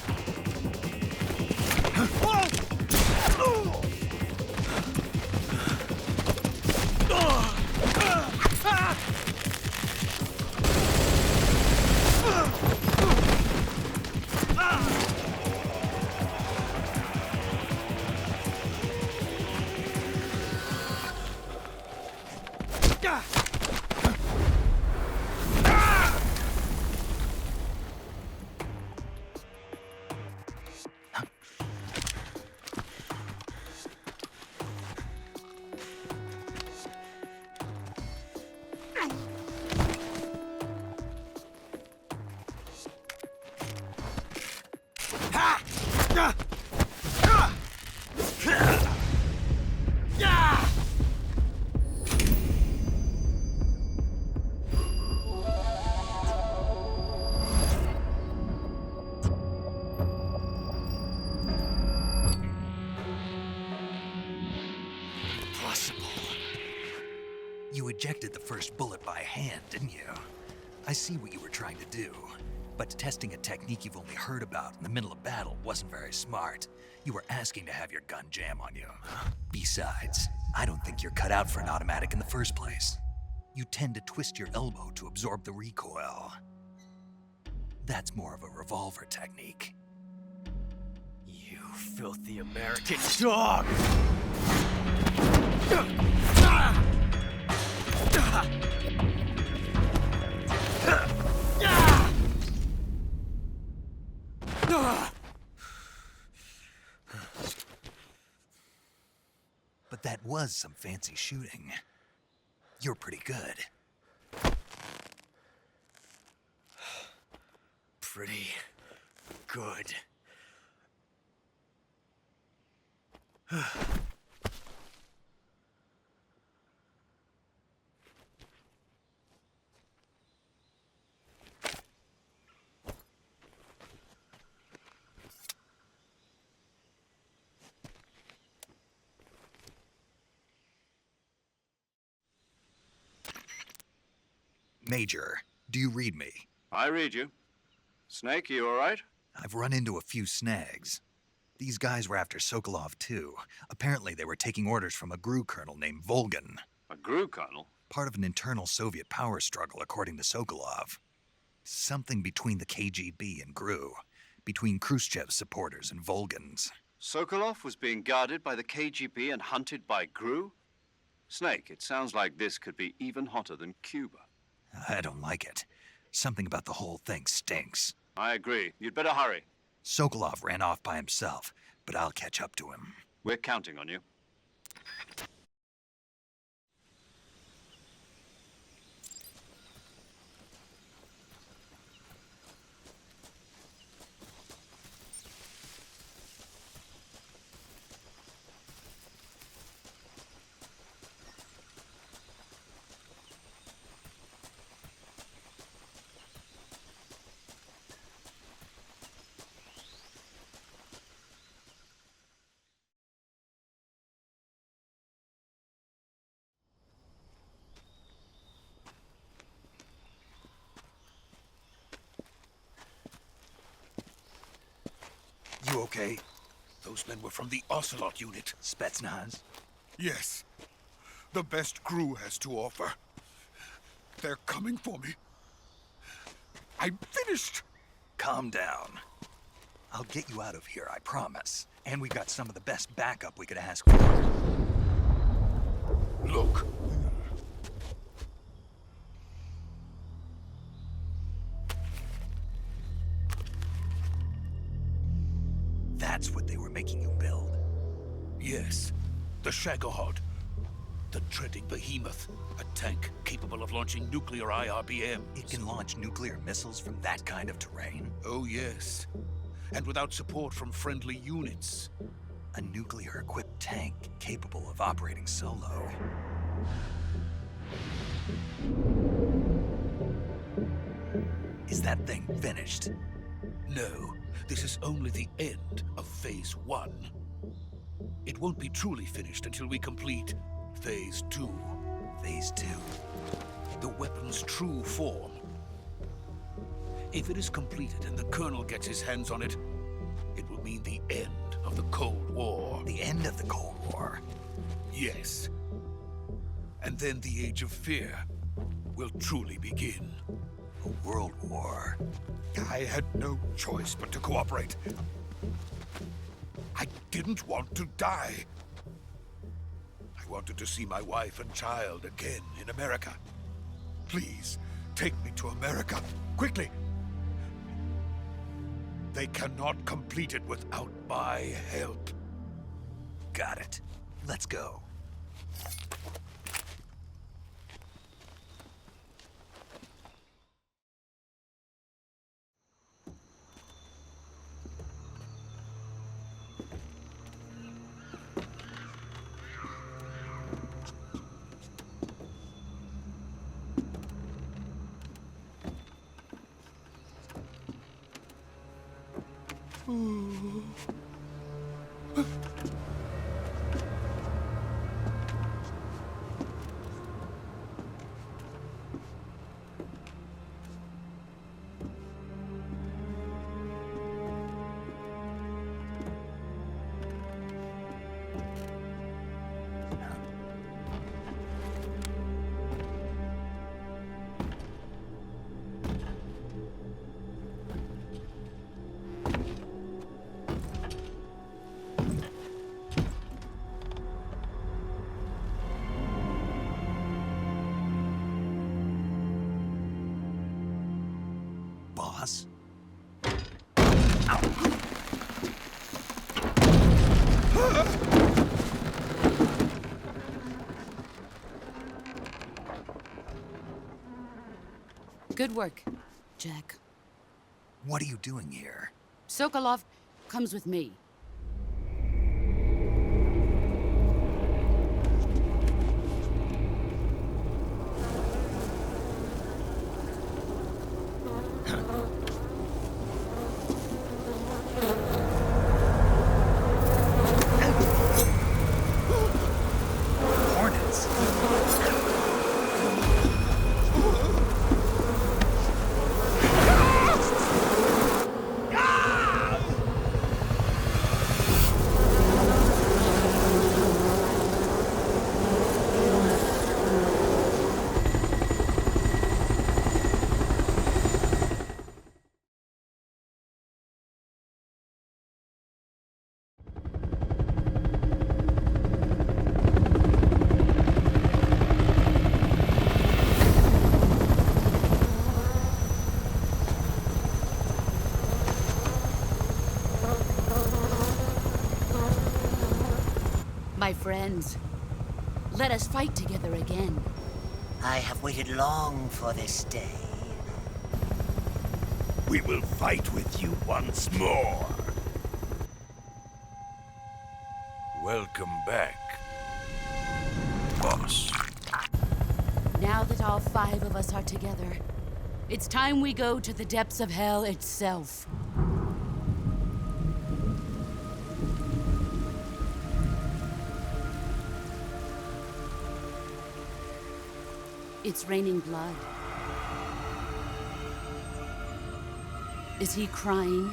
possible? You ejected the first bullet by hand, didn't you? I see what you were trying to do, but testing a technique you've only heard about in the middle of battle wasn't very smart. You were asking to have your gun jam on you. Besides, I don't think you're cut out for an automatic in the first place. You tend to twist your elbow to absorb the recoil. That's more of a revolver technique. You filthy American dog! But that was some fancy shooting. You're pretty good. Pretty good. Major, do you read me? I read you. Snake, you all right? I've run into a few snags. These guys were after Sokolov, too. Apparently, they were taking orders from a GRU colonel named Volgan. A GRU colonel? Part of an internal Soviet power struggle, according to Sokolov. Something between the KGB and GRU. Between Khrushchev's supporters and Volgan's. Sokolov was being guarded by the KGB and hunted by GRU? Snake, it sounds like this could be even hotter than Cuba. I don't like it. Something about the whole thing stinks. I agree. You'd better hurry. Sokolov ran off by himself, but I'll catch up to him. We're counting on you. You okay? Those men were from the Ocelot unit. Spetsnaz? Yes. The best GRU has to offer. They're coming for me. I'm finished. Calm down. I'll get you out of here, I promise. And we've got some of the best backup we could ask for. Look. That's what they were making you build? Yes. The Shagohod. The dreaded behemoth. A tank capable of launching nuclear IRBMs. It can launch nuclear missiles from that kind of terrain? Oh, yes. And without support from friendly units. A nuclear-equipped tank capable of operating solo. Is that thing finished? No. This is only the end of Phase 1. It won't be truly finished until we complete Phase 2. Phase 2? The weapon's true form. If it is completed and the Colonel gets his hands on it, it will mean the end of the Cold War. The end of the Cold War? Yes. And then the Age of Fear will truly begin. A world war? I had no choice but to cooperate. I didn't want to die. I wanted to see my wife and child again in America. Please, take me to America, quickly. They cannot complete it without my help. Got it. Let's go. Good work, Jack. What are you doing here? Sokolov comes with me. Hornets. My friends, let us fight together again. I have waited long for this day. We will fight with you once more. Welcome back, boss. Now that all 5 of us are together, it's time we go to the depths of hell itself. It's raining blood. Is he crying?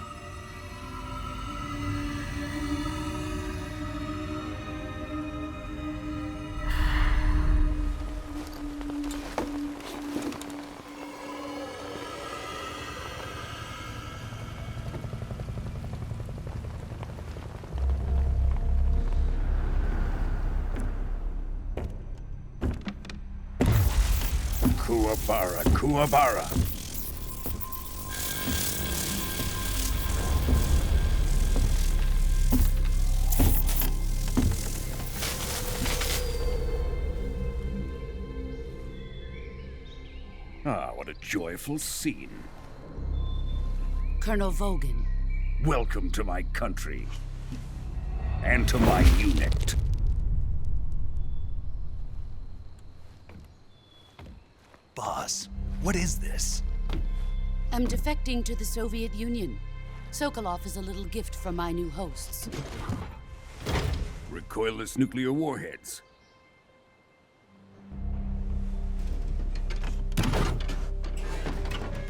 Kuwabara, Kuwabara. Ah, what a joyful scene. Colonel Vogan. Welcome to my country. And to my unit. Boss, what is this? I'm defecting to the Soviet Union. Sokolov is a little gift from my new hosts. Recoilless nuclear warheads.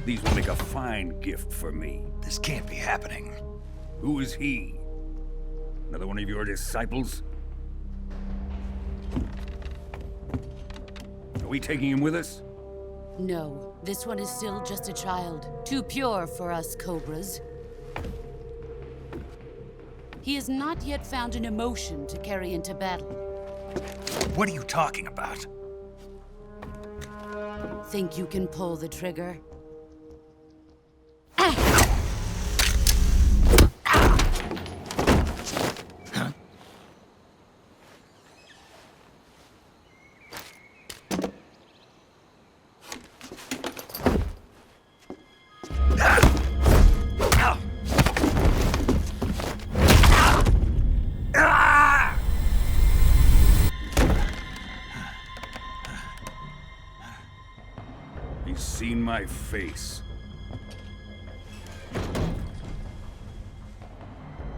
These will make a fine gift for me. This can't be happening. Who is he? Another one of your disciples? Are we taking him with us? No, this one is still just a child. Too pure for us Cobras. He has not yet found an emotion to carry into battle. What are you talking about? Think you can pull the trigger? He's seen my face.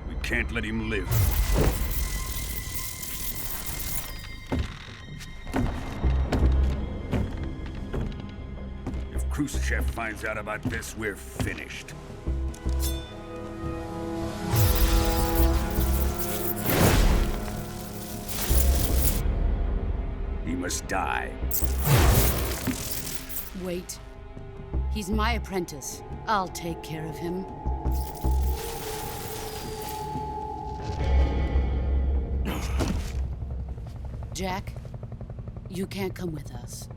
We can't let him live. If Khrushchev finds out about this, we're finished. He must die. Wait. He's my apprentice. I'll take care of him. Jack, you can't come with us.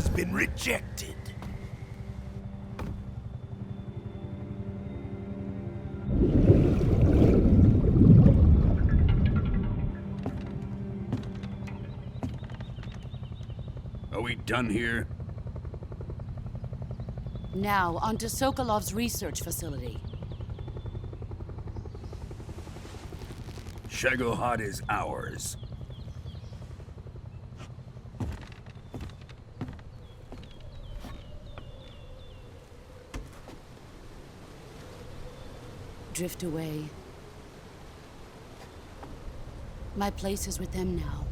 has been rejected. Are we done here? Now, on to Sokolov's research facility. Shagohod is ours. Drift away. My place is with them now.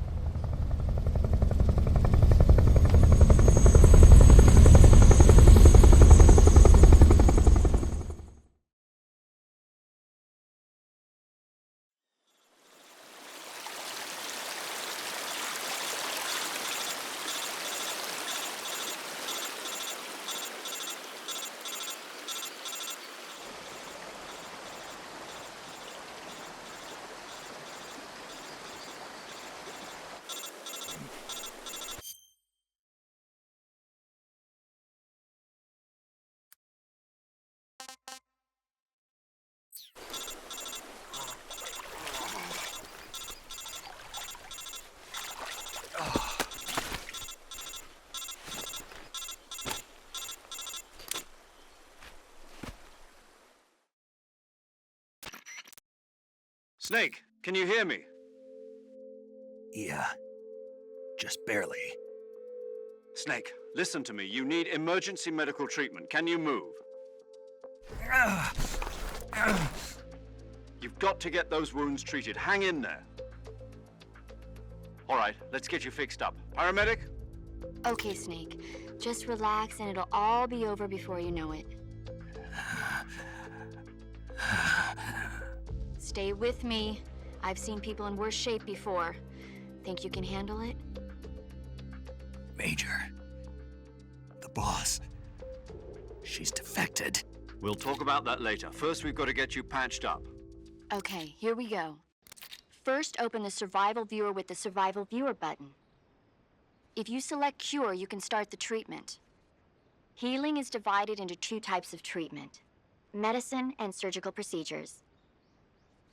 Snake, can you hear me? Yeah. Just barely. Snake, listen to me. You need emergency medical treatment. Can you move? You've got to get those wounds treated. Hang in there. All right, let's get you fixed up. Paramedic? Okay, Snake. Just relax and it'll all be over before you know it. Stay with me. I've seen people in worse shape before. Think you can handle it? Major. The boss. She's defected. We'll talk about that later. First, we've got to get you patched up. Okay, here we go. First, open the Survival Viewer with the Survival Viewer button. If you select Cure, you can start the treatment. Healing is divided into two types of treatment: medicine and surgical procedures.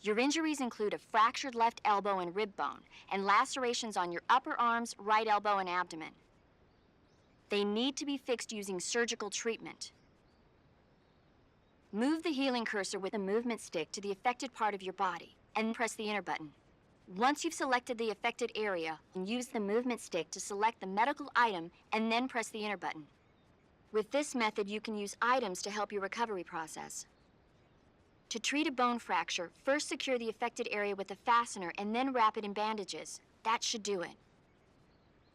Your injuries include a fractured left elbow and rib bone, and lacerations on your upper arms, right elbow, and abdomen. They need to be fixed using surgical treatment. Move the healing cursor with a movement stick to the affected part of your body, and press the enter button. Once you've selected the affected area, use the movement stick to select the medical item, and then press the enter button. With this method, you can use items to help your recovery process. To treat a bone fracture, first secure the affected area with a fastener and then wrap it in bandages. That should do it.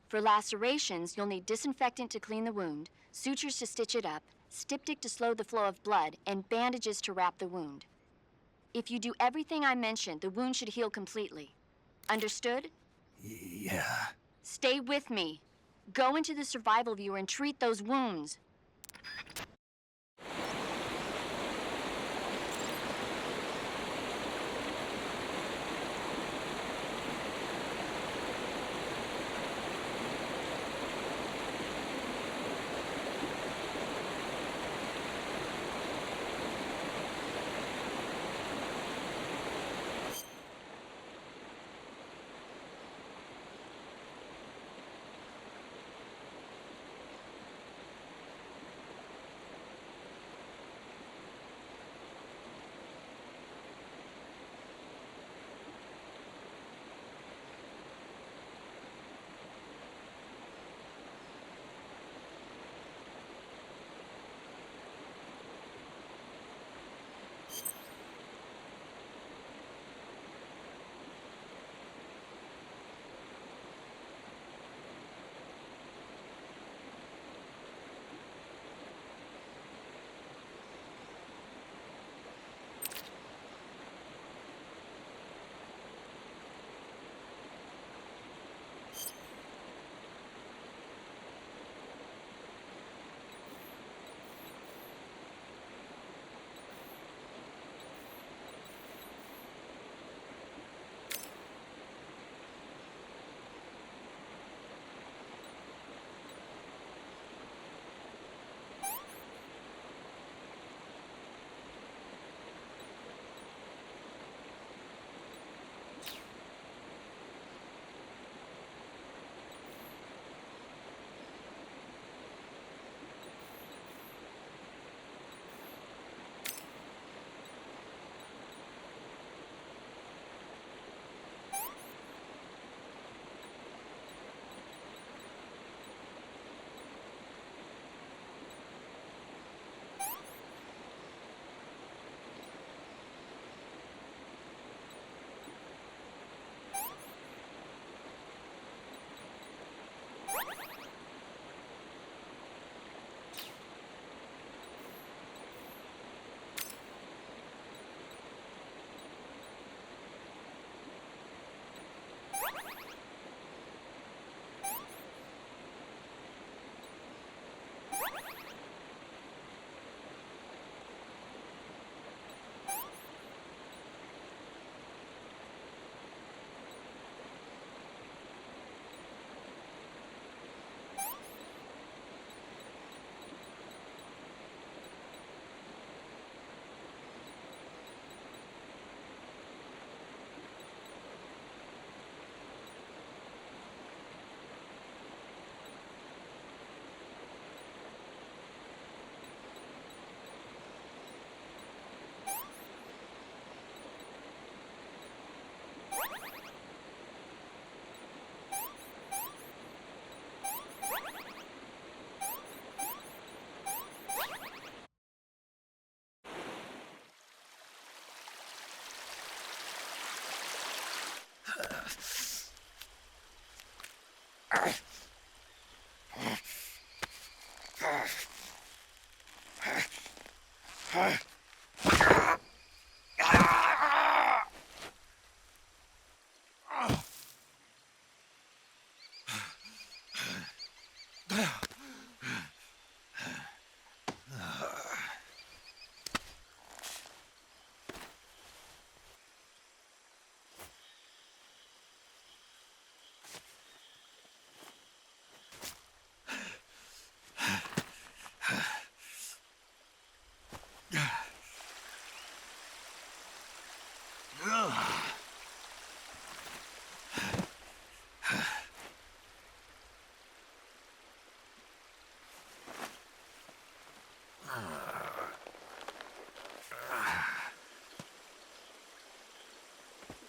For lacerations, you'll need disinfectant to clean the wound, sutures to stitch it up, styptic to slow the flow of blood, and bandages to wrap the wound. If you do everything I mentioned, the wound should heal completely. Understood? Yeah. Stay with me. Go into the Survival Viewer and treat those wounds.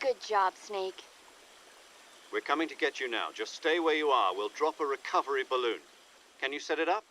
Good job, Snake. We're coming to get you now. Just stay where you are. We'll drop a recovery balloon. Can you set it up?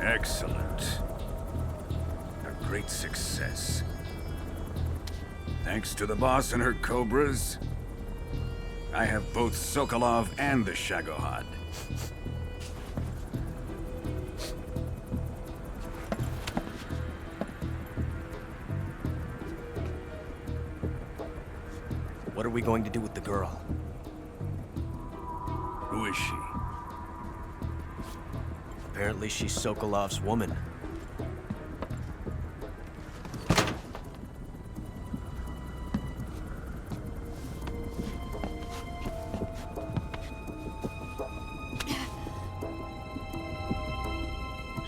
Excellent. A great success. Thanks to the boss and her cobras, I have both Sokolov and the Shagohod. What are we going to do with the girl? Who is she? Apparently she's Sokolov's woman.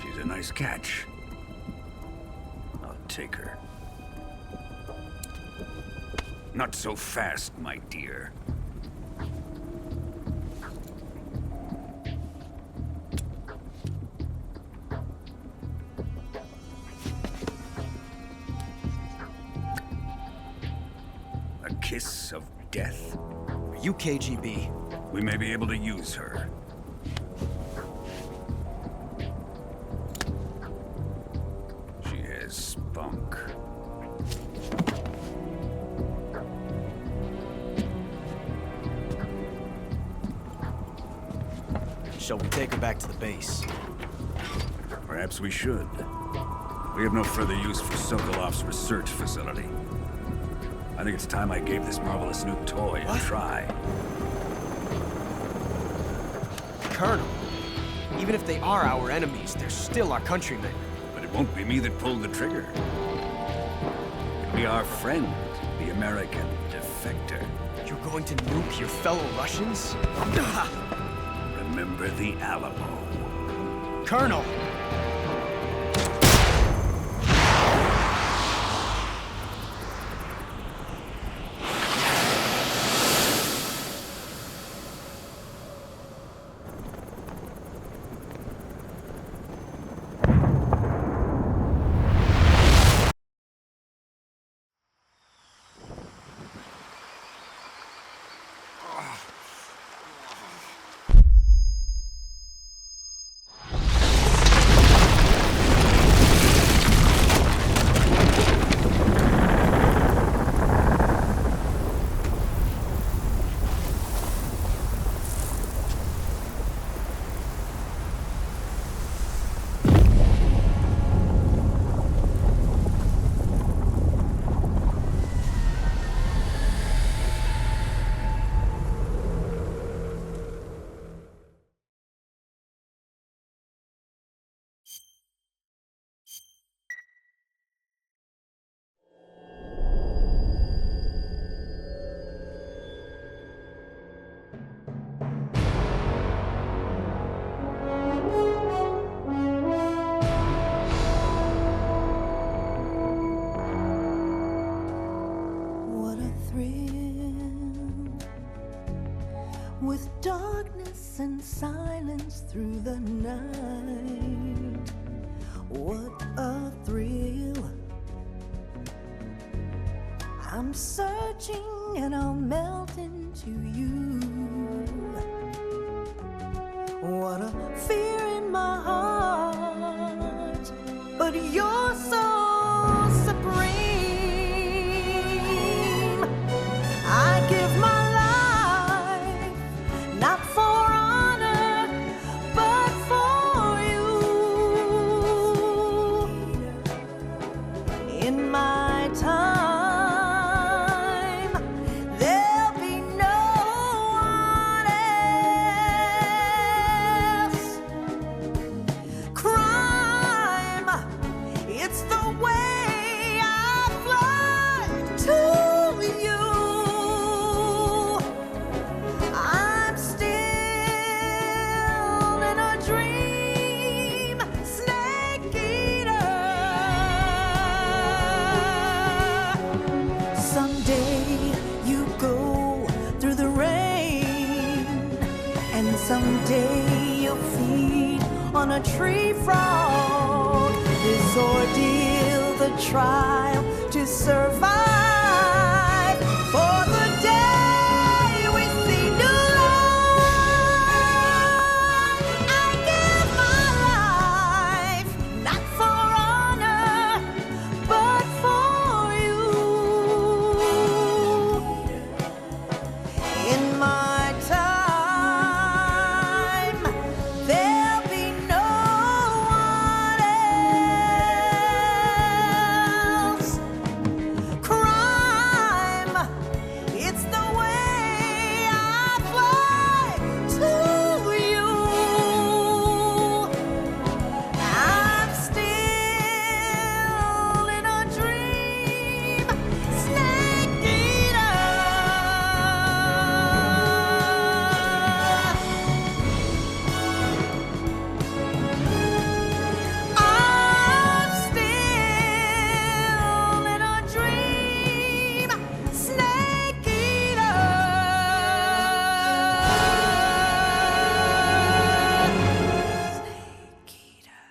She's a nice catch. I'll take her. Not so fast, my dear. A kiss of death? Are you KGB? We may be able to use her. She has spunk. Shall we take her back to the base? Perhaps we should. We have no further use for Sokolov's research facility. I think it's time I gave this marvelous new toy a try. Colonel, even if they are our enemies, they're still our countrymen. But it won't be me that pulled the trigger. It'll be our friend, the American defector. You're going to nuke your fellow Russians? Remember the Alamo. Colonel! darkness and silence through the night. What a thrill. I'm searching and I'll melt into you. What a fear in my heart, but you're so supreme. I give my life, not for honor, but for you. In my time, there'll be no one else. Crime, it's the way I fly to you. I'm still in a dream, snake eater. Someday you go through the rain, and someday you'll feed on a tree frog. This ordeal, the trial to survive.